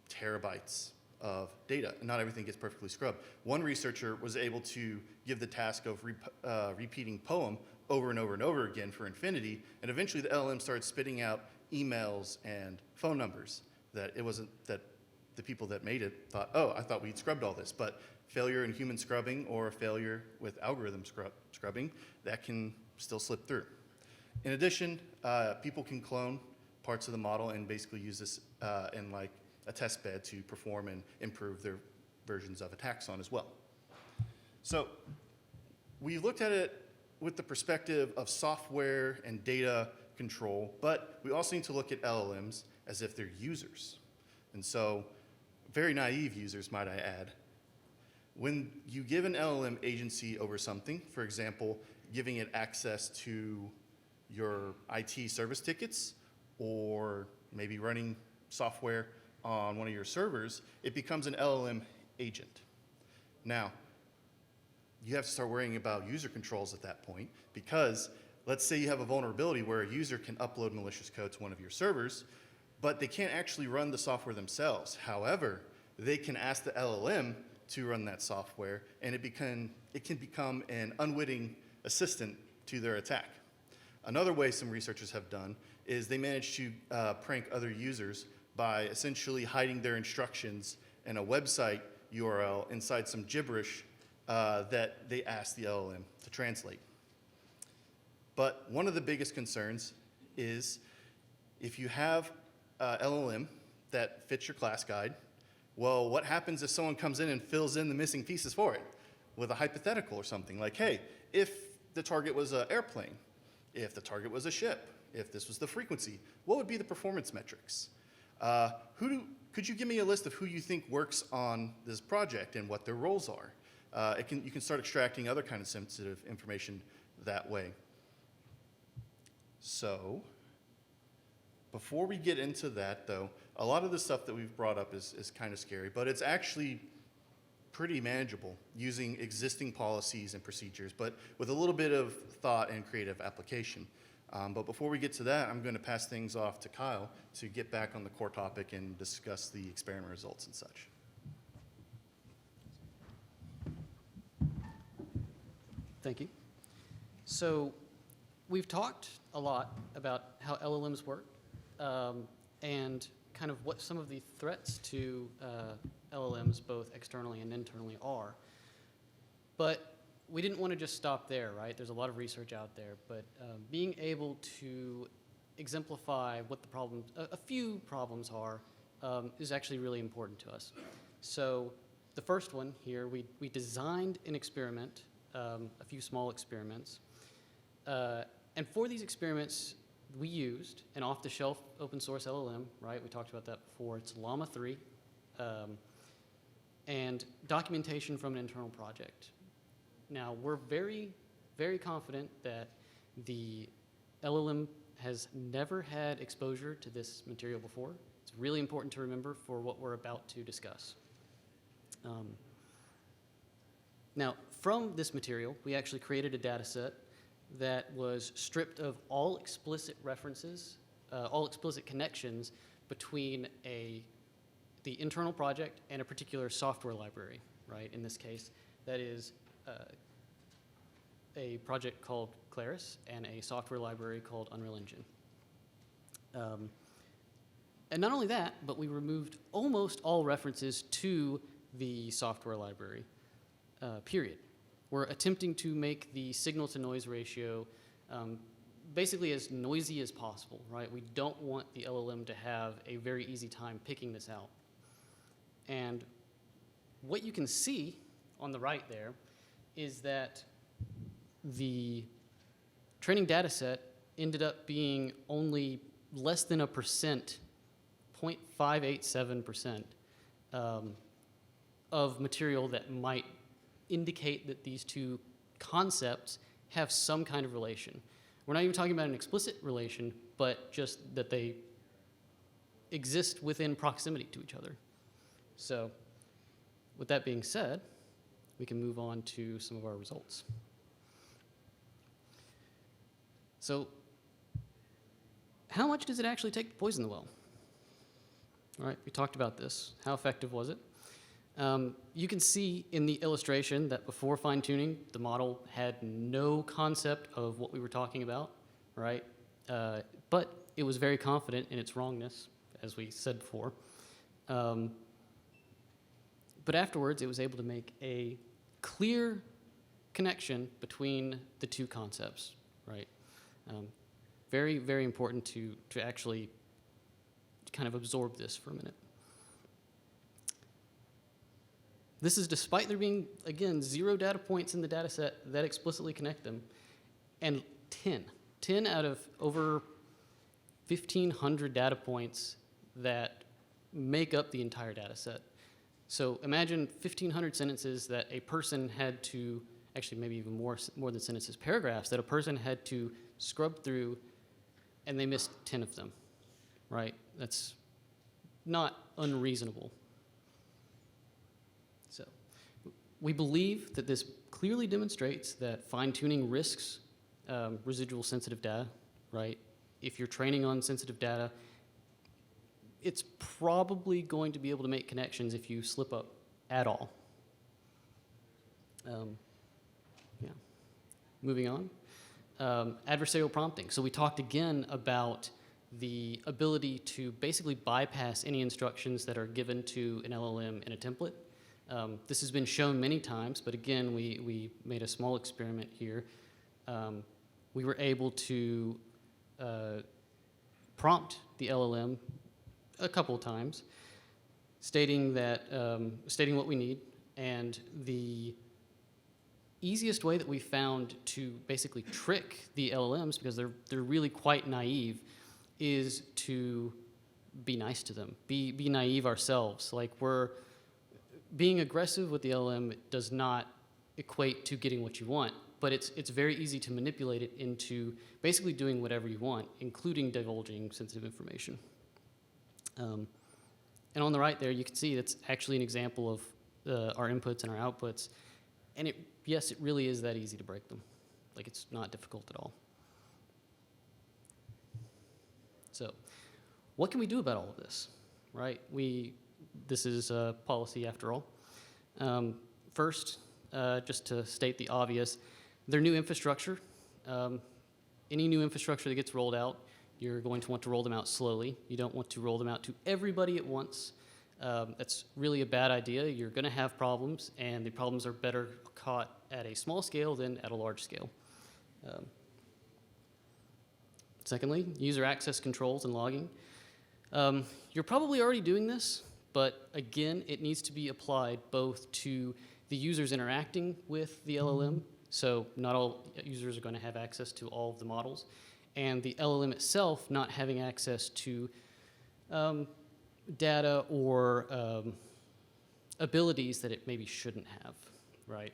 terabytes of data, and not everything gets perfectly scrubbed. One researcher was able to give the task of repeating poem over and over and over again for infinity, and eventually the LLM started spitting out emails and phone numbers that the people that made it thought, oh, I thought we'd scrubbed all this, but failure in human scrubbing or failure with algorithm scrubbing, that can still slip through. In addition, people can clone parts of the model and basically use this in like a test bed to perform and improve their versions of attacks on as well. So we looked at it with the perspective of software and data control, but we also need to look at LLMs as if they're users. And so very naive users, might I add. When you give an LLM agency over something, for example, giving it access to your IT service tickets or maybe running software on one of your servers, it becomes an LLM agent. Now, you have to start worrying about user controls at that point because let's say you have a vulnerability where a user can upload malicious code to one of your servers, but they can't actually run the software themselves. However, they can ask the LLM to run that software, and it can become an unwitting assistant to their attack. Another way some researchers have done is they managed to prank other users by essentially hiding their instructions in a website URL inside some gibberish that they asked the LLM to translate. But one of the biggest concerns is if you have LLM that fits your class guide, well, what happens if someone comes in and fills in the missing pieces for it with a hypothetical or something like, hey, if the target was an airplane, if the target was a ship, if this was the frequency, what would be the performance metrics? Could you give me a list of who you think works on this project and what their roles are? You can start extracting other kind of sensitive information that way. So, before we get into that, though, a lot of the stuff that we've brought up is kind of scary, but it's actually pretty manageable using existing policies and procedures, but with a little bit of thought and creative application. But before we get to that, I'm going to pass things off to Kyle to get back on the core topic and discuss the experiment results and such. Thank you. So we've talked a lot about how LLMs work and kind of what some of the threats to LLMs, both externally and internally, are. But we didn't want to just stop there, right? There's a lot of research out there, but being able to exemplify what the problems, a few problems are, is actually really important to us. So the first one here, we designed an experiment, a few small experiments, and for these experiments, we used an off-the-shelf open source LLM, right? We talked about that before. It's Llama 3, and documentation from an internal project. Now, we're very, very confident that the LLM has never had exposure to this material before. It's really important to remember for what we're about to discuss. Now, from this material, we actually created a data set that was stripped of all explicit references, all explicit connections between the internal project and a particular software library, right? In this case, that is a project called Claris and a software library called Unreal Engine. And not only that, but we removed almost all references to the software library, period. We're attempting to make the signal-to-noise ratio basically as noisy as possible, right? We don't want the LLM to have a very easy time picking this out. And what you can see on the right there is that the training data set ended up being only less than 0.587% of material that might indicate that these two concepts have some kind of relation. We're not even talking about an explicit relation, but just that they exist within proximity to each other. So with that being said, we can move on to some of our results. So how much does it actually take to poison the well? All right, we talked about this. How effective was it? You can see in the illustration that before fine-tuning, the model had no concept of what we were talking about, right? But it was very confident in its wrongness, as we said before. But afterwards, it was able to make a clear connection between the two concepts, right? Very, very important to actually kind of absorb this for a minute. This is despite there being, again, 0 data points in the data set that explicitly connect them, and 10 out of over 1,500 data points that make up the entire data set. So imagine 1,500 sentences that a person had to, actually maybe even more than sentences, paragraphs that a person had to scrub through, and they missed 10 of them, right? That's not unreasonable. So we believe that this clearly demonstrates that fine-tuning risks residual sensitive data, right? If you're training on sensitive data, it's probably going to be able to make connections if you slip up at all, Yeah. Moving on. Adversarial prompting. So we talked again about the ability to basically bypass any instructions that are given to an LLM in a template. This has been shown many times, but again, we made a small experiment here. We were able to prompt the LLM a couple of times, stating what we need, and the easiest way that we found to basically trick the LLMs, because they're really quite naive, is to be nice to them, be naive ourselves. Like, being aggressive with the LLM does not equate to getting what you want, but it's very easy to manipulate it into basically doing whatever you want, including divulging sensitive information. And on the right there, you can see that's actually an example of our inputs and our outputs. And yes, it really is that easy to break them. Like, it's not difficult at all. So, what can we do about all of this, right? This is a policy after all. First, just to state the obvious, their new infrastructure, any new infrastructure that gets rolled out, you're going to want to roll them out slowly. You don't want to roll them out to everybody at once. That's really a bad idea. You're going to have problems, and the problems are better caught at a small scale than at a large scale. Secondly, user access controls and logging. You're probably already doing this, but again, it needs to be applied both to the users interacting with the LLM, so not all users are going to have access to all of the models, and the LLM itself not having access to data or abilities that it maybe shouldn't have, right?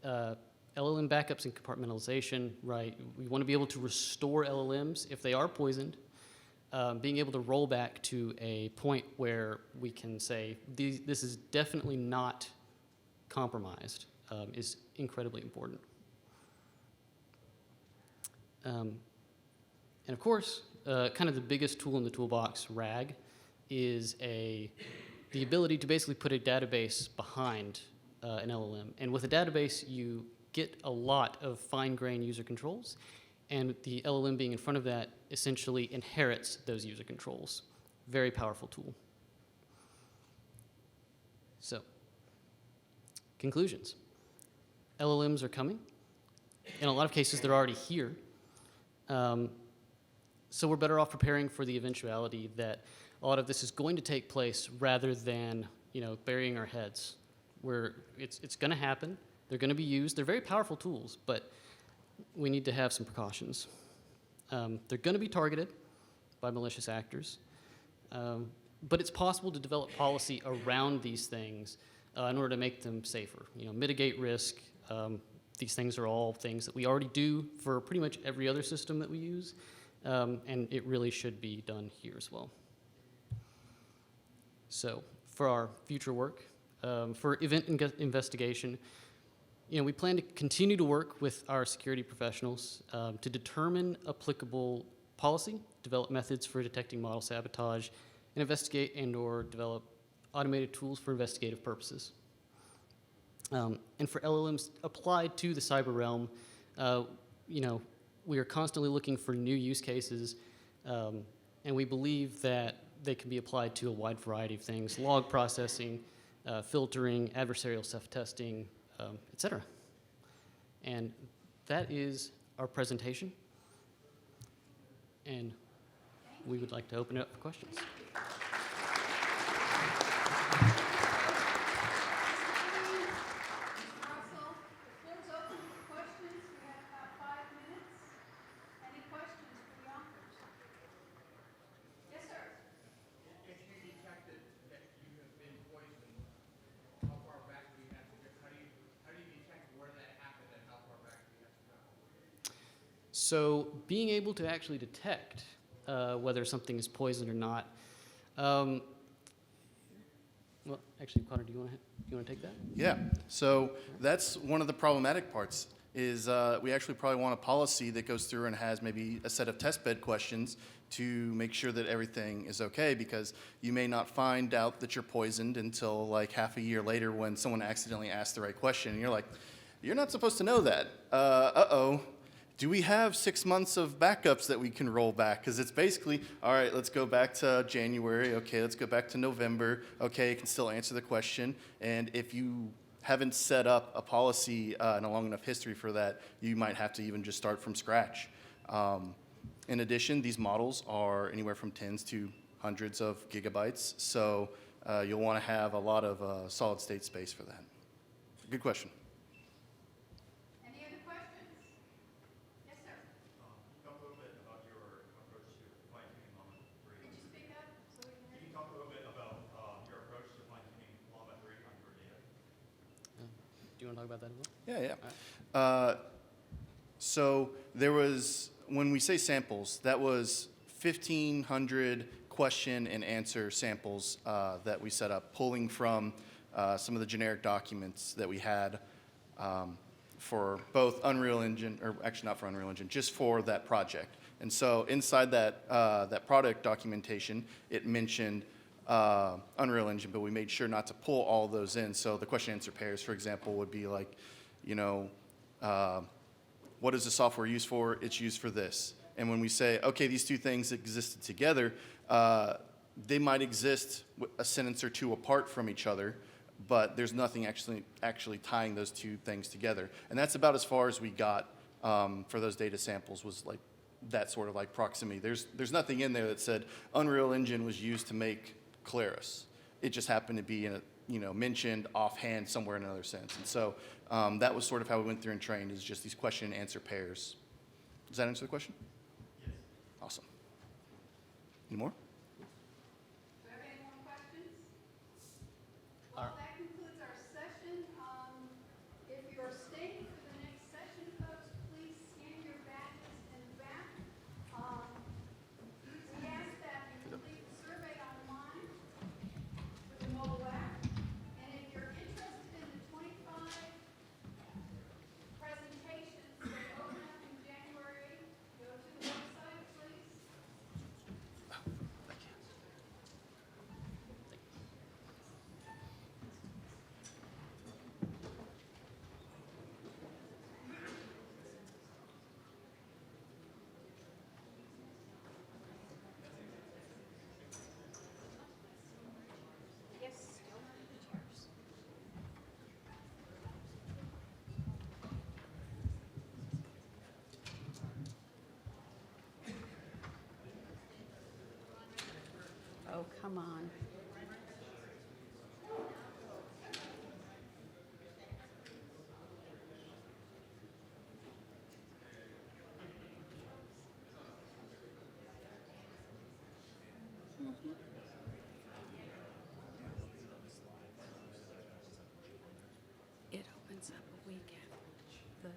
LLM backups and compartmentalization, right? We want to be able to restore LLMs if they are poisoned. Being able to roll back to a point where we can say, this is definitely not compromised, is incredibly important. And of course, kind of the biggest tool in the toolbox, RAG, is the ability to basically put a database behind an LLM. And with a database, you get a lot of fine-grained user controls, and the LLM being in front of that essentially inherits those user controls. Very powerful tool. So, conclusions. LLMs are coming. In a lot of cases, they're already here. So we're better off preparing for the eventuality that a lot of this is going to take place rather than, burying our heads. It's going to happen. They're going to be used. They're very powerful tools, but we need to have some precautions. They're going to be targeted by malicious actors, but it's possible to develop policy around these things in order to make them safer. Mitigate risk. These things are all things that we already do for pretty much every other system that we use, and it really should be done here as well. So for our future work, for event investigation, we plan to continue to work with our security professionals to determine applicable policy, develop methods for detecting model sabotage, and investigate and/or develop automated tools for investigative purposes. And for LLMs applied to the cyber realm, we are constantly looking for new use cases, and we believe that they can be applied to a wide variety of things: log processing, filtering, adversarial self-testing, etc. And that is our presentation. And we would like to open it up for questions. Russell, the floor's open for questions. We have about 5 minutes. Any questions for the authors? Yes, sir. If you detected that you have been poisoned, how far back do you have to go? How do you detect where that happened and how far back do you have to go? So being able to actually detect whether something is poisoned or not. Well, actually, Connor, do you want to take that? Yeah, so that's one of the problematic parts is we actually probably want a policy that goes through and has maybe a set of test bed questions to make sure that everything is okay, because you may not find out that you're poisoned until like half a year later when someone accidentally asked the right question, and you're like, you're not supposed to know that. Uh-oh. Do we have 6 months of backups that we can roll back? Because it's basically, all right, let's go back to January. Okay, let's go back to November. Okay, you can still answer the question. And if you haven't set up a policy and a long enough history for that, you might have to even just start from scratch. In addition, these models are anywhere from tens to hundreds of gigabytes, so you'll want to have a lot of solid state space for that. Good question. Any other questions? Yes, sir. Talk a little bit about your approach to fine-tuning element 3. Could you speak up so we can hear Can you? you talk a little bit about your approach to fine-tuning element 3 on your data? Do you want to talk about that as well? Yeah, yeah. So there was, when we say samples, that was 1,500 question and answer samples that we set up, pulling from some of the generic documents that we had for both Unreal Engine, or actually not for Unreal Engine, just for that project. And so inside that, that product documentation, it mentioned Unreal Engine, but we made sure not to pull all those in. So the question answer pairs, for example, would be like, you know, what is the software used for? It's used for this. And when we say, okay, these two things existed together, they might exist a sentence or two apart from each other, but there's nothing actually tying those two things together. And that's about as far as we got for those data samples, was like that sort of like proximity. There's nothing in there that said Unreal Engine was used to make Claris. It just happened to be in a, you know, mentioned offhand somewhere in another sense. And so that was sort of how we went through and trained, is just these question and answer pairs. Does that answer the question? Yes. Awesome. Any more? Do you have any more questions? All Well, right. that concludes our session. If you're staying for the next session, folks, please scan your badges in the back. We ask that you complete the survey online with the mobile app. And if you're interested in the 25 presentations that open up in January, go to the website, please. Yes, still under the chairs. Oh, come on. It opens up a weekend. The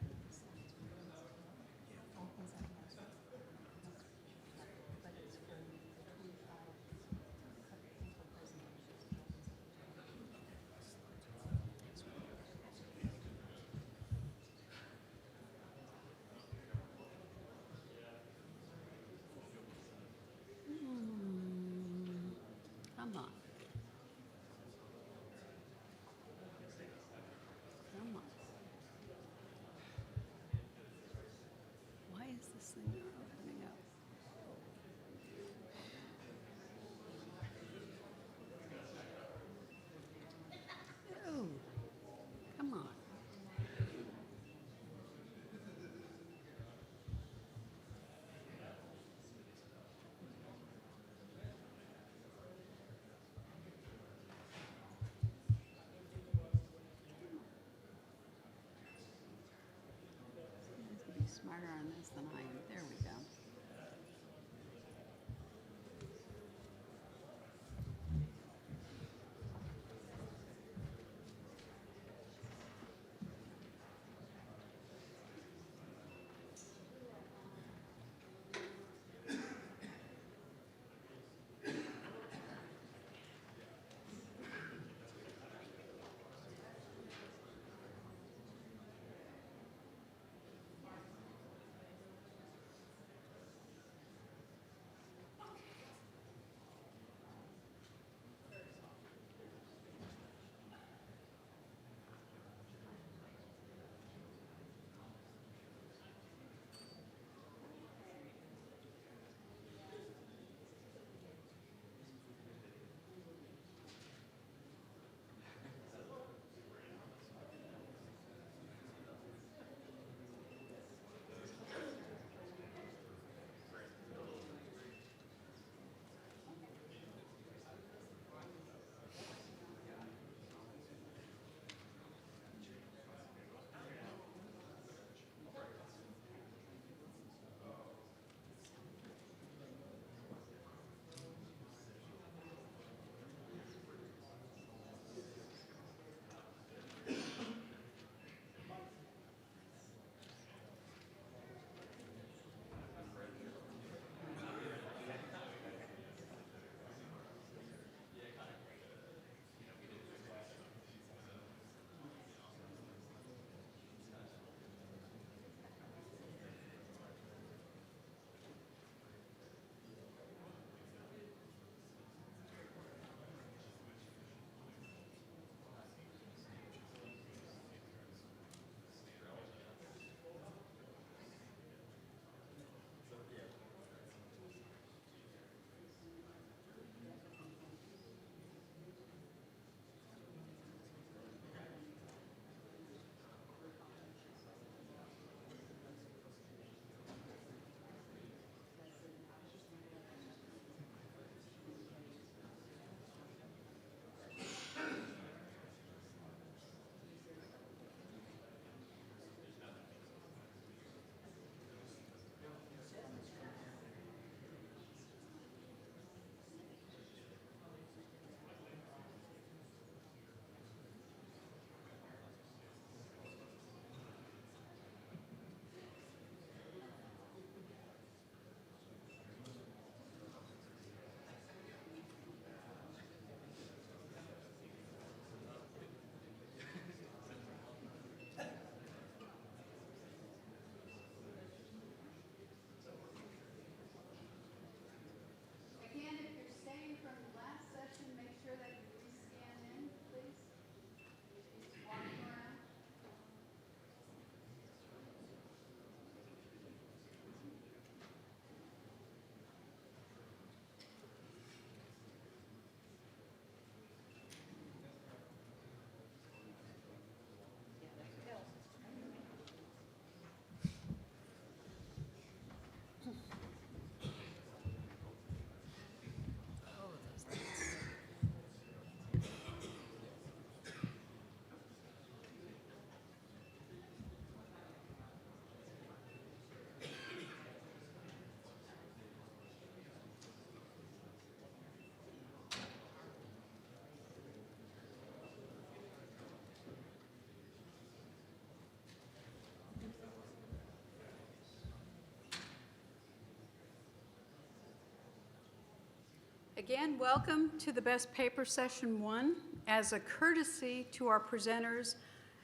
Again, welcome to the Best Paper Session 1. As a courtesy to our presenters,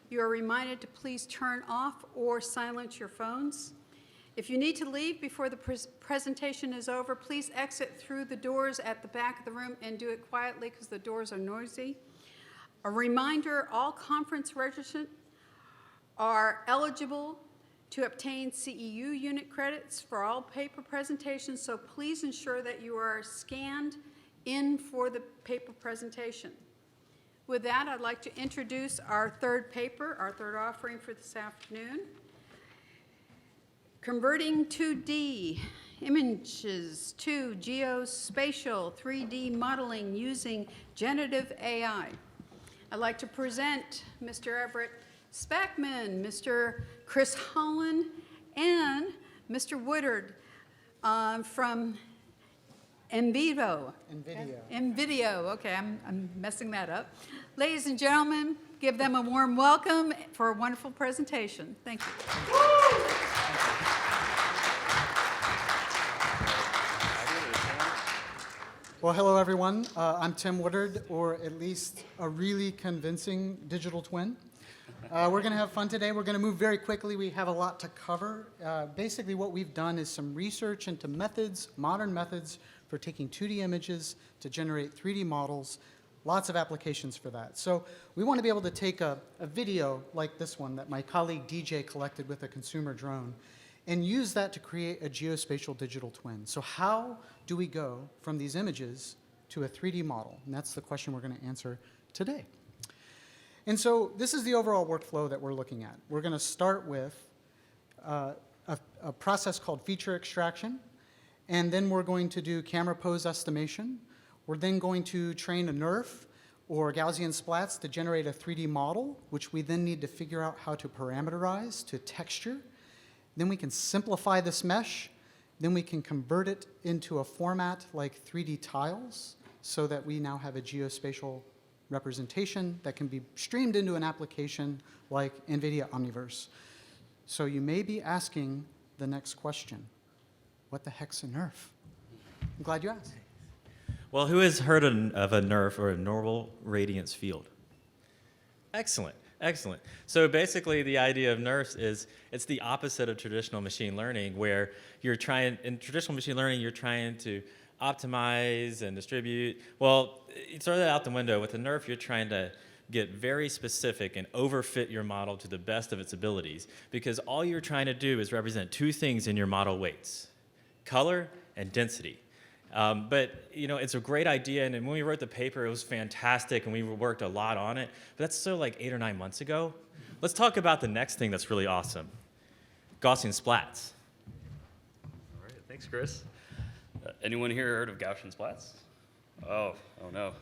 you are reminded to please turn off or silence your phones. If you need to leave before the presentation is over, please exit through the doors at the back of the room and do it quietly because the doors are noisy. A reminder, all conference registrants are eligible to obtain CEU unit credits for all paper presentations, so please ensure that you are scanned in for the paper presentation. With that, I'd like to introduce our third paper, our third offering for this afternoon. Converting 2D images to geospatial 3D modeling using generative AI. I'd like to present Mr. Everett Spackman, Mr. Chris Holland, and Mr. Woodard from NVIDIA. Okay, I'm messing that up. Ladies and gentlemen, give them a warm welcome for a wonderful presentation. Thank you. Well, hello everyone. I'm Tim Woodard, or at least a really convincing digital twin. We're going to have fun today. We're going to move very quickly. We have a lot to cover. Basically, what we've done is some research into methods, modern methods for taking 2D images to generate 3D models. Lots of applications for that. So we want to be able to take a video like this one that my colleague DJ collected with a consumer drone and use that to create a geospatial digital twin. So how do we go from these images to a 3D model? And that's the question we're going to answer today. And so this is the overall workflow that we're looking at. We're going to start with a process called feature extraction, and then we're going to do camera pose estimation. We're then going to train a NeRF or Gaussian splats to generate a 3D model, which we then need to figure out how to parameterize to texture. Then we can simplify this mesh. Then we can convert it into a format like 3D tiles so that we now have a geospatial representation that can be streamed into an application like NVIDIA Omniverse. So you may be asking the next question, what the heck's a NeRF? I'm glad you asked. Well, who has heard of a NeRF, or a normal radiance field? Excellent. Excellent. So basically the idea of NeRFs is it's the opposite of traditional machine learning, where in traditional machine learning, you're trying to optimize and distribute. Well, you throw that out the window. With a NeRF, you're trying to get very specific and overfit your model to the best of its abilities, because all you're trying to do is represent two things in your model weights: color and density. But it's a great idea, and when we wrote the paper, it was fantastic, and we worked a lot on it. But that's still like 8 or 9 months ago. Let's talk about the next thing that's really awesome: Gaussian splats. All right, thanks, Chris. Anyone here heard of Gaussian splats? Oh no.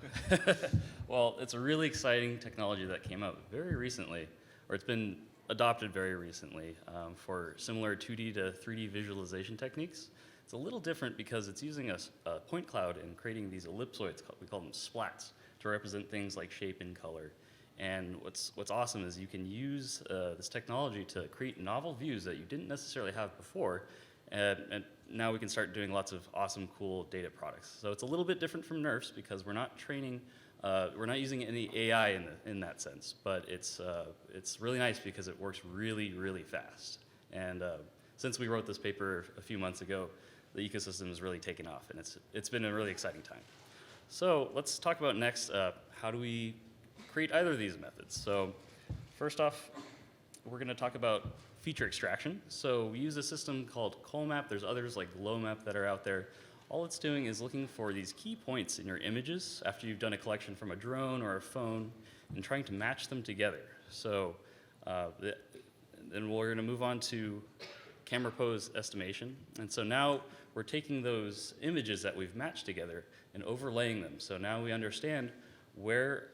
Well, it's a really exciting technology that came out very recently, or it's been adopted very recently for similar 2D to 3D visualization techniques. It's a little different because it's using a point cloud and creating these ellipsoids, we call them splats, to represent things like shape and color. And what's awesome is you can use this technology to create novel views that you didn't necessarily have before, and now we can start doing lots of awesome, cool data products. So it's a little bit different from NeRFs because we're not using any AI in that sense, but it's really nice because it works really, really fast. And since we wrote this paper a few months ago, the ecosystem is really taken off, and it's been a really exciting time. So let's talk about next, how do we create either of these methods? So first off, we're going to talk about feature extraction. So we use a system called Colmap. There's others like Glowmap that are out there. All it's doing is looking for these key points in your images after you've done a collection from a drone or a phone and trying to match them together. So then we're going to move on to camera pose estimation. And so now we're taking those images that we've matched together and overlaying them. So now we understand where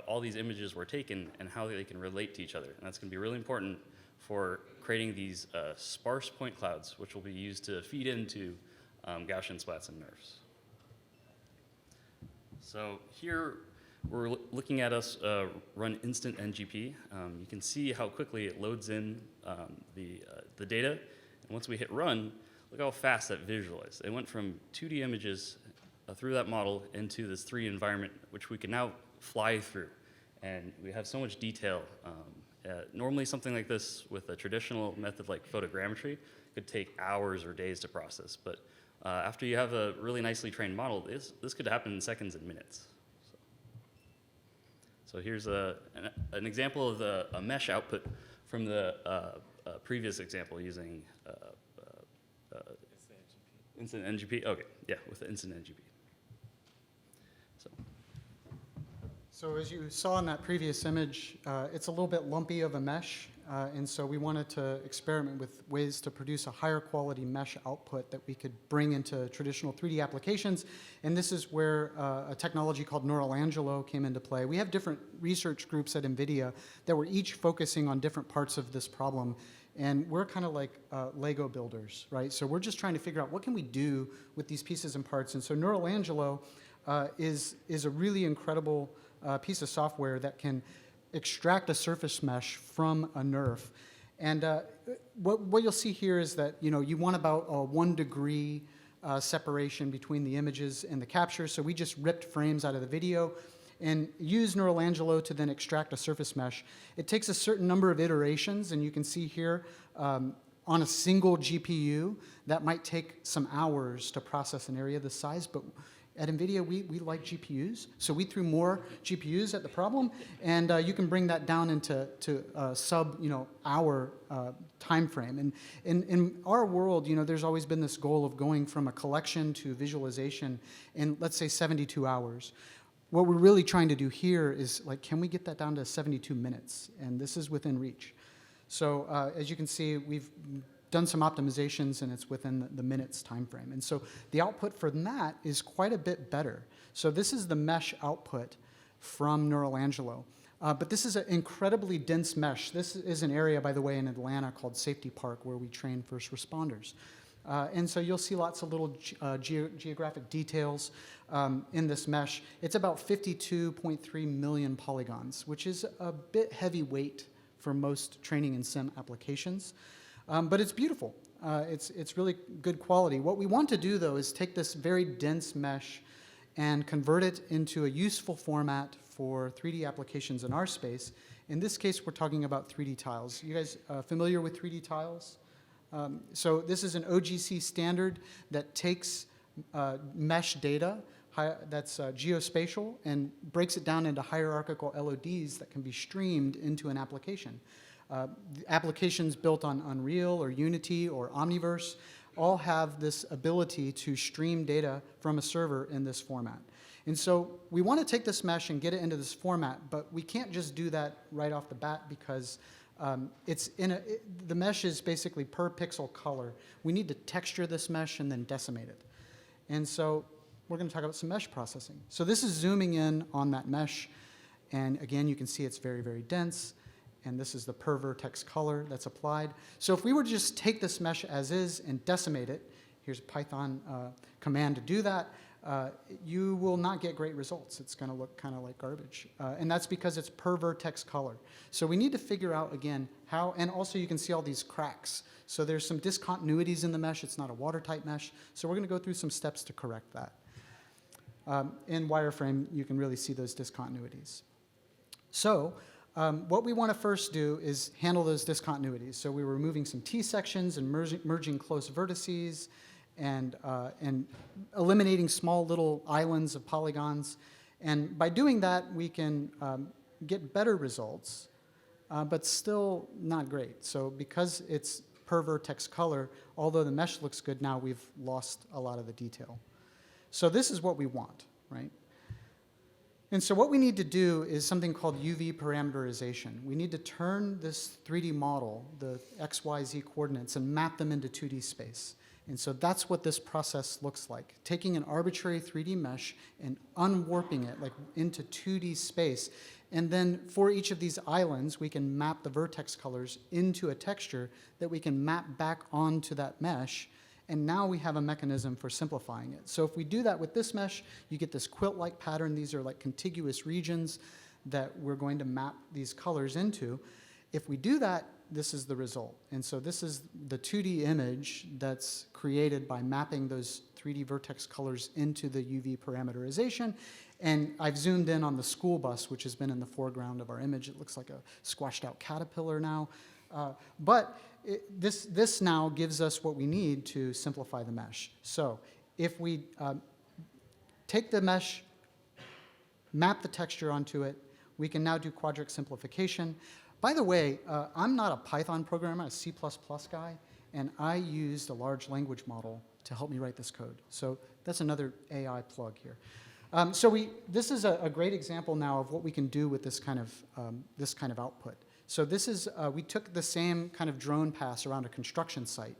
all these images were taken and how they can relate to each other. And that's going to be really important for creating these sparse point clouds, which will be used to feed into Gaussian splats and NeRFs. So here we're looking at us run instant NGP. You can see how quickly it loads in the data. And once we hit run, look how fast that visualized. It went from 2D images through that model into this 3D environment, which we can now fly through. And we have so much detail. Normally something like this with a traditional method like photogrammetry could take hours or days to process. But after you have a really nicely trained model, this could happen in seconds and minutes. So here's an example of a mesh output from the previous example using Instant NGP. Okay, yeah, with the Instant NGP. So as you saw in that previous image, it's a little bit lumpy of a mesh, and so we wanted to experiment with ways to produce a higher quality mesh output that we could bring into traditional 3D applications, and this is where a technology called Neural Angelo came into play. We have different research groups at NVIDIA that were each focusing on different parts of this problem, and we're kind of like Lego builders, right? So we're just trying to figure out what can we do with these pieces and parts, and so Neural Angelo is a really incredible piece of software that can extract a surface mesh from a NERF. And what you'll see here is that you want about a 1 degree separation between the images and the capture. So we just ripped frames out of the video and use Neural Angelo to then extract a surface mesh. It takes a certain number of iterations, and you can see here on a single GPU, that might take some hours to process an area this size, but at NVIDIA, we like GPUs, so we threw more GPUs at the problem, and you can bring that down into sub-hour time frame. And in our world, there's always been this goal of going from a collection to visualization in, let's say, 72 hours. What we're really trying to do here is, can we get that down to 72 minutes? And this is within reach. So as you can see, we've done some optimizations, and it's within the minutes time frame. And so the output from that is quite a bit better. So this is the mesh output from Neural Angelo. But this is an incredibly dense mesh. This is an area, by the way, in Atlanta called Safety Park, where we train first responders. And so you'll see lots of little geographic details in this mesh. It's about 52.3 million polygons, which is a bit heavyweight for most training and sim applications. But it's beautiful. It's really good quality. What we want to do, though, is take this very dense mesh and convert it into a useful format for 3D applications in our space. In this case, we're talking about 3D tiles. You guys familiar with 3D tiles? So this is an OGC standard that takes mesh data that's geospatial and breaks it down into hierarchical LODs that can be streamed into an application. Applications built on Unreal or Unity or Omniverse all have this ability to stream data from a server in this format. And so we want to take this mesh and get it into this format, but we can't just do that right off the bat because the mesh is basically per pixel color. We need to texture this mesh and then decimate it. And so we're going to talk about some mesh processing. So this is zooming in on that mesh, and again, you can see it's very, very dense. And this is the per vertex color that's applied. So if we were to just take this mesh as is and decimate it, here's a Python command to do that, you will not get great results. It's going to look kind of like garbage. And that's because it's per vertex color. So we need to figure out, again, how, and also you can see all these cracks. So there's some discontinuities in the mesh. It's not a watertight mesh. So we're going to go through some steps to correct that. In wireframe, you can really see those discontinuities. So what we want to first do is handle those discontinuities. So we're removing some T-sections and merging close vertices and eliminating small little islands of polygons. And by doing that, we can get better results, but still not great. So because it's per vertex color, although the mesh looks good now, we've lost a lot of the detail. So this is what we want, right? And so what we need to do is something called UV parameterization. We need to turn this 3D model, the X, Y, Z coordinates, and map them into 2D space. And so that's what this process looks like, taking an arbitrary 3D mesh and unwarping it into 2D space. And then for each of these islands, we can map the vertex colors into a texture that we can map back onto that mesh. And now we have a mechanism for simplifying it. So if we do that with this mesh, you get this quilt-like pattern. These are like contiguous regions that we're going to map these colors into. If we do that, this is the result. And so this is the 2D image that's created by mapping those 3D vertex colors into the UV parameterization. And I've zoomed in on the school bus, which has been in the foreground of our image. It looks like a squashed out caterpillar now. This now gives us what we need to simplify the mesh. So if we take the mesh, map the texture onto it, we can now do quadric simplification. By the way, I'm not a Python programmer, I'm a C++ guy, and I used a large language model to help me write this code. So that's another AI plug here. This is a great example now of what we can do with this kind of output. So this is, we took the same kind of drone pass around a construction site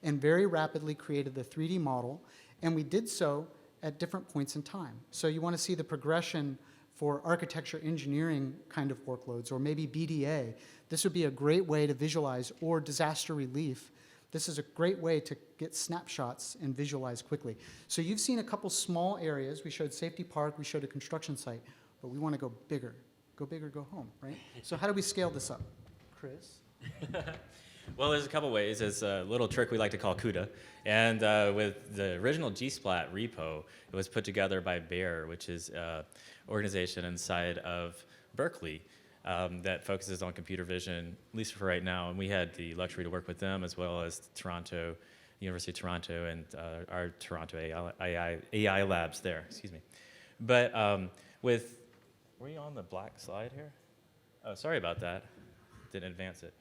and very rapidly created the 3D model, and we did so at different points in time. So you want to see the progression for architecture engineering kind of workloads, or maybe BDA. This would be a great way to visualize, or disaster relief. This is a great way to get snapshots and visualize quickly. So you've seen a couple small areas. We showed Safety Park, we showed a construction site, but we want to go bigger. Go big or go home, right? So how do we scale this up? Chris? Well, there's a couple ways. It's a little trick we like to call CUDA. And with the original GSplat repo, it was put together by Bear, which is an organization inside of Berkeley that focuses on computer vision, at least for right now. And we had the luxury to work with them, as well as Toronto, University of Toronto, and our Toronto AI labs there, excuse me. But were you on the black slide here? Oh, sorry about that. Didn't advance it.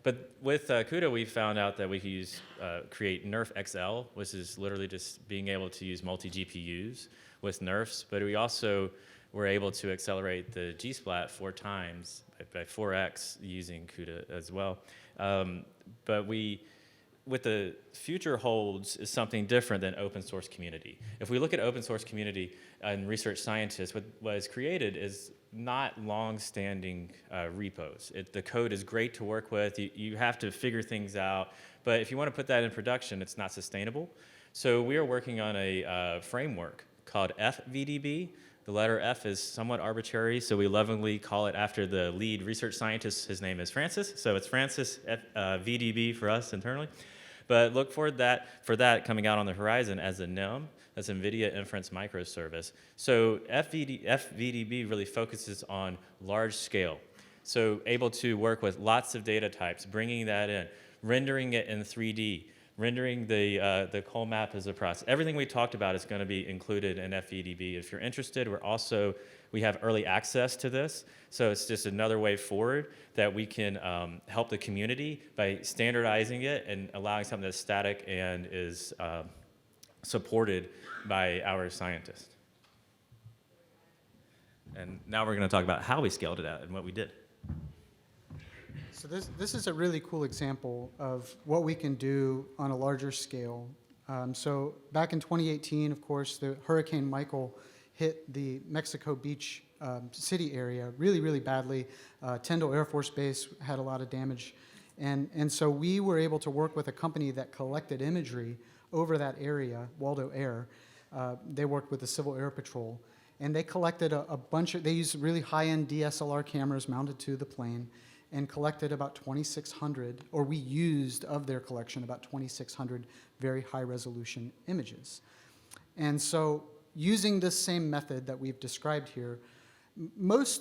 But with CUDA, we found out that we could create NERF XL, which is literally just being able to use multi-GPUs with NERFs. But we also were able to accelerate the GSplat 4 times, by 4x, using CUDA as well. But what the future holds is something different than open source community. If we look at open source community and research scientists, what is created is not long-standing repos. The code is great to work with. You have to figure things out. But if you want to put that in production, it's not sustainable. So we are working on a framework called FVDB. The letter F is somewhat arbitrary, so we lovingly call it after the lead research scientist. His name is Francis, so it's Francis VDB for us internally. But look for that coming out on the horizon as a NIM. That's NVIDIA Inference Microservice. So FVDB really focuses on large scale. So able to work with lots of data types, bringing that in, rendering it in 3D, rendering the col map as a process. Everything we talked about is going to be included in FVDB. If you're interested, we have early access to this. So it's just another way forward that we can help the community by standardizing it and allowing something that's static and is supported by our scientists. And now we're going to talk about how we scaled it out and what we did. So this is a really cool example of what we can do on a larger scale. So back in 2018, of course, the Hurricane Michael hit the Mexico Beach city area really, really badly. Tyndall Air Force Base had a lot of damage. And so we were able to work with a company that collected imagery over that area, Waldo Air. They worked with the Civil Air Patrol. And they collected they used really high-end DSLR cameras mounted to the plane and collected about 2,600, or we used of their collection about 2,600 very high-resolution images. And so using this same method that we've described here,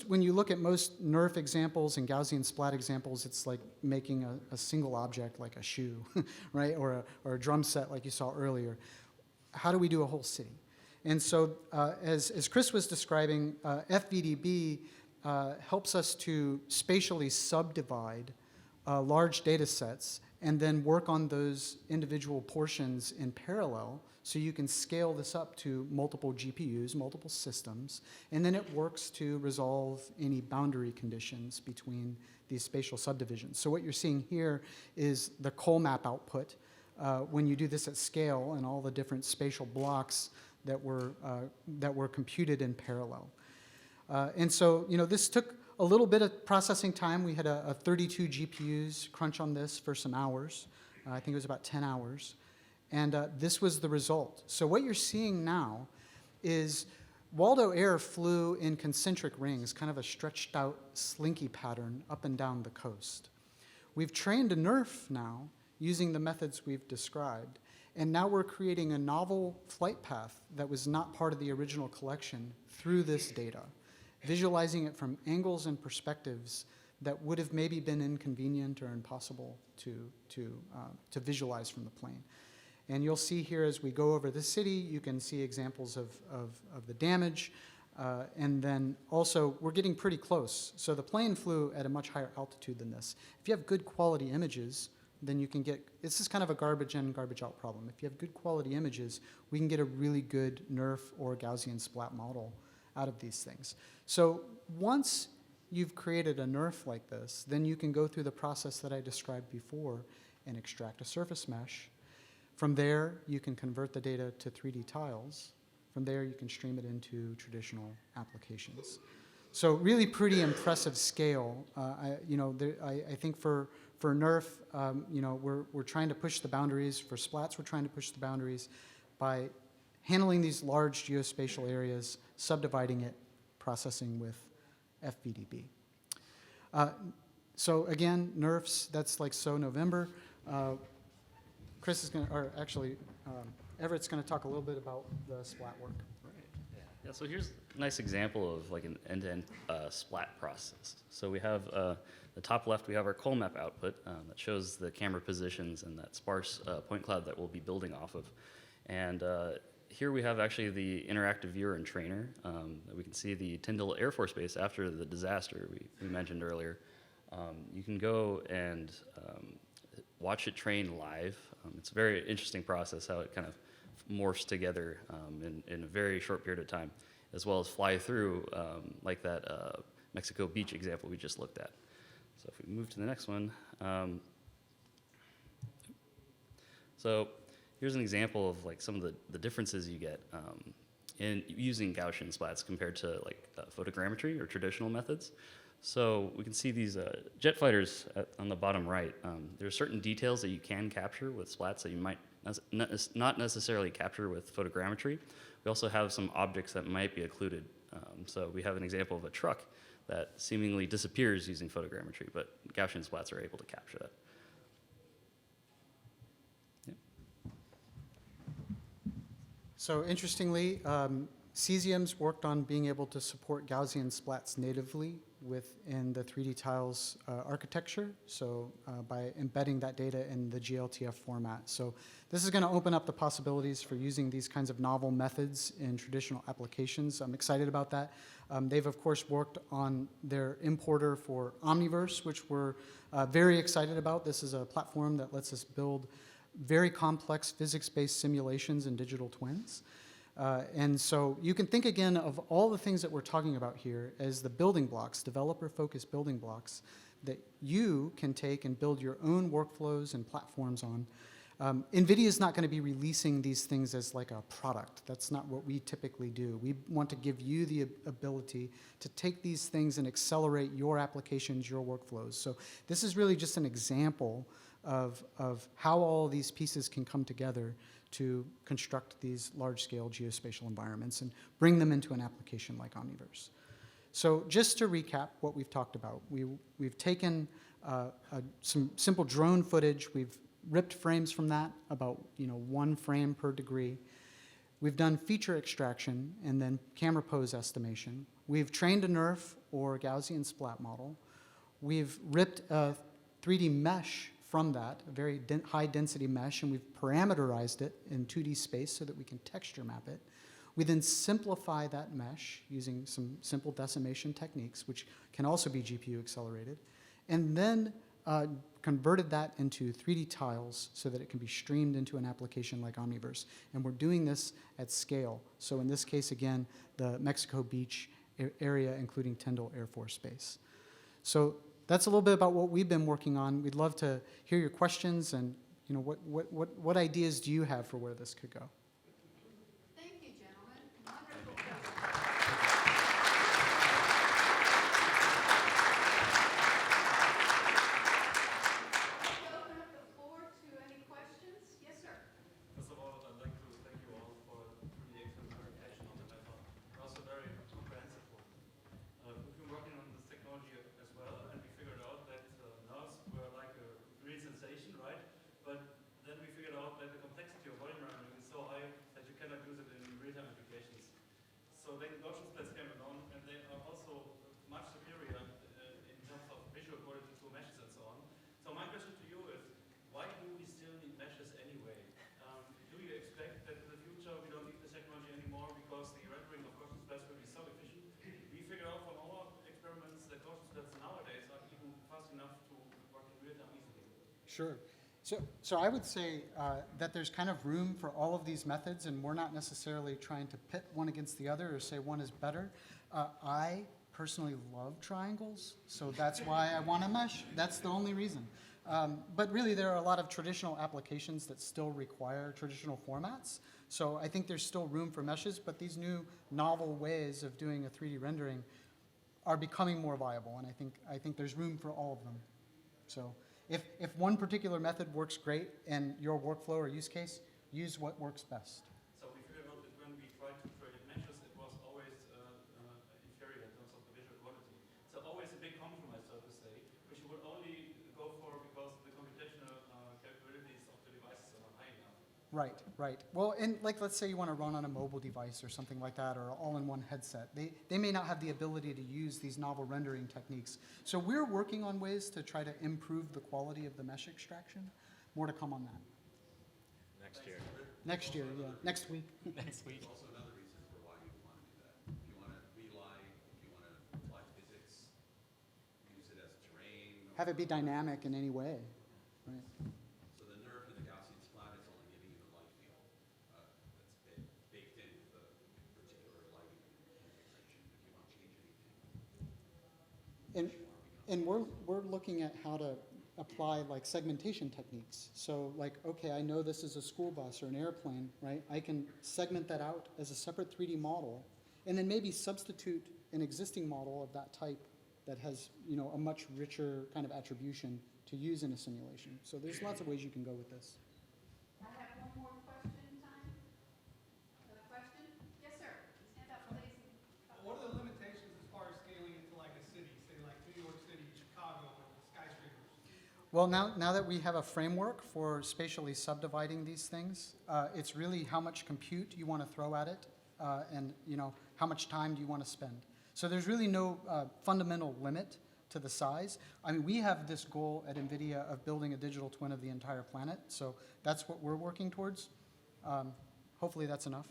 when you look at most NERF examples and Gaussian splat examples, it's like making a single object like a shoe, right, or a drum set like you saw earlier. How do we do a whole city? And so as Chris was describing, FVDB helps us to spatially subdivide large data sets and then work on those individual portions in parallel so you can scale this up to multiple GPUs, multiple systems, and then it works to resolve any boundary conditions between these spatial subdivisions. So what you're seeing here is the col map output when you do this at scale and all the different spatial blocks that were computed in parallel. And so, this took a little bit of processing time. We had a 32 GPUs crunch on this for some hours. I think it was about 10 hours. And this was the result. So what you're seeing now is Waldo Air flew in concentric rings, kind of a stretched out slinky pattern up and down the coast. We've trained a NERF now using the methods we've described. And now we're creating a novel flight path that was not part of the original collection through this data, visualizing it from angles and perspectives that would have maybe been inconvenient or impossible to visualize from the plane. And you'll see here as we go over the city, you can see examples of the damage. And then also, we're getting pretty close. So the plane flew at a much higher altitude than this. If you have good quality images, then you can get, this is kind of a garbage in, garbage out problem. If you have good quality images, we can get a really good NERF or Gaussian splat model out of these things. So once you've created a NERF like this, then you can go through the process that I described before and extract a surface mesh. From there, you can convert the data to 3D tiles. From there, you can stream it into traditional applications. So really pretty impressive scale. I think for NERF, we're trying to push the boundaries. For splats, we're trying to push the boundaries by handling these large geospatial areas, subdividing it, processing with FBDB. So again, NERFs, that's like so November. Chris is going to, or actually, Everett's going to talk a little bit about the splat work. Yeah, so here's a nice example of like an end-to-end splat process. So we have the top left, we have our coal map output that shows the camera positions and that sparse point cloud that we'll be building off of. And here we have actually the interactive viewer and trainer. We can see the Tyndall Air Force Base after the disaster we mentioned earlier. You can go and watch it train live. It's a very interesting process how it kind of morphs together in a very short period of time, as well as fly through like that Mexico Beach example we just looked at. So if we move to the next one. So here's an example of like some of the differences you get in using Gaussian splats compared to like photogrammetry or traditional methods. So we can see these jet fighters on the bottom right. There are certain details that you can capture with splats that you might not necessarily capture with photogrammetry. We also have some objects that might be occluded. So we have an example of a truck that seemingly disappears using photogrammetry, but Gaussian splats are able to capture that. So interestingly, Cesium's worked on being able to support Gaussian splats natively within the 3D tiles architecture, so by embedding that data in the GLTF format. So this is going to open up the possibilities for using these kinds of novel methods in traditional applications. I'm excited about that. They've, of course, worked on their importer for Omniverse, which we're very excited about. This is a platform that lets us build very complex physics-based simulations and digital twins. And so you can think again of all the things that we're talking about here as the building blocks, developer-focused building blocks that you can take and build your own workflows and platforms on. NVIDIA is not going to be releasing these things as like a product. That's not what we typically do. We want to give you the ability to take these things and accelerate your applications, your workflows. So this is really just an example of how all these pieces can come together to construct these large-scale geospatial environments and bring them into an application like Omniverse. So just to recap what we've talked about, we've taken some simple drone footage. We've ripped frames from that, about 1 frame per degree. We've done feature extraction and then camera pose estimation. We've trained a NERF or Gaussian splat model. We've ripped a 3D mesh from that, a very high density mesh, and we've parameterized it in 2D space so that we can texture map it. We then simplify that mesh using some simple decimation techniques, which can also be GPU accelerated, and then converted that into 3D tiles so that it can be streamed into an application like Omniverse. And we're doing this at scale. So in this case, again, the Mexico Beach area, including Tyndall Air Force Base. So that's a little bit about what we've been working on. We'd love to hear your questions and what ideas do you have for where this could go? Thank you, gentlemen. Wonderful job. Open up the floor to any questions. Yes, sir. First of all, I'd like to thank you all for the excellent presentation on the matter. Also very comprehensive one. We've been working on this technology as well, and we figured out that nerves were like a real sensation, right? But then we figured out that the complexity of volume Sure. So I would say that there's kind of room for all of these methods, and we're not necessarily trying to pit one against the other or say one is better. I personally love triangles, so that's why I want to mesh. That's the only reason. But really, there are a lot of traditional applications that still require traditional formats. So I think there's still room for meshes, but these new novel ways of doing a 3D rendering are becoming more viable, and I think there's room for all of them. So if one particular method works great in your workflow or use case, use what works best. So we figured out that when we tried to create meshes, it was always inferior in terms of the visual quality. So always a big compromise, so to say, which you would only go for because the computational capabilities of the devices are not high enough. Right, right. Well, and like let's say you want to run on a mobile device or something like that, or all-in-one headset. They may not have the ability to use these novel rendering techniques. So we're working on ways to try to improve the quality of the mesh extraction. More to come on that. Next year. Next year, yeah. Next week. Next week. Also another reason for why you want to do that. If you want to rely, if you want to apply physics, use it as terrain. Have it be dynamic in any way. Right. So the nerf in the Gaussian splat is only giving you the light field that's baked in with a particular lighting configuration. If you want to change anything, And we're looking at how to apply like segmentation techniques. So like, okay, I know this is a school bus or an airplane, right? I can segment that out as a separate 3D model, and then maybe substitute an existing model of that type that has, a much richer kind of attribution to use in a simulation. So there's lots of ways you can go with this. I have one more question time. Question? Yes, sir. Stand up, please. What are the limitations as far as scaling it to like a city, say like New York City, Chicago, with skyscrapers? Well, now that we have a framework for spatially subdividing these things, it's really how much compute you want to throw at it, and how much time do you want to spend. So there's really no fundamental limit to the size. I mean, we have this goal at NVIDIA of building a digital twin of the entire planet, so that's what we're working towards. Hopefully that's enough.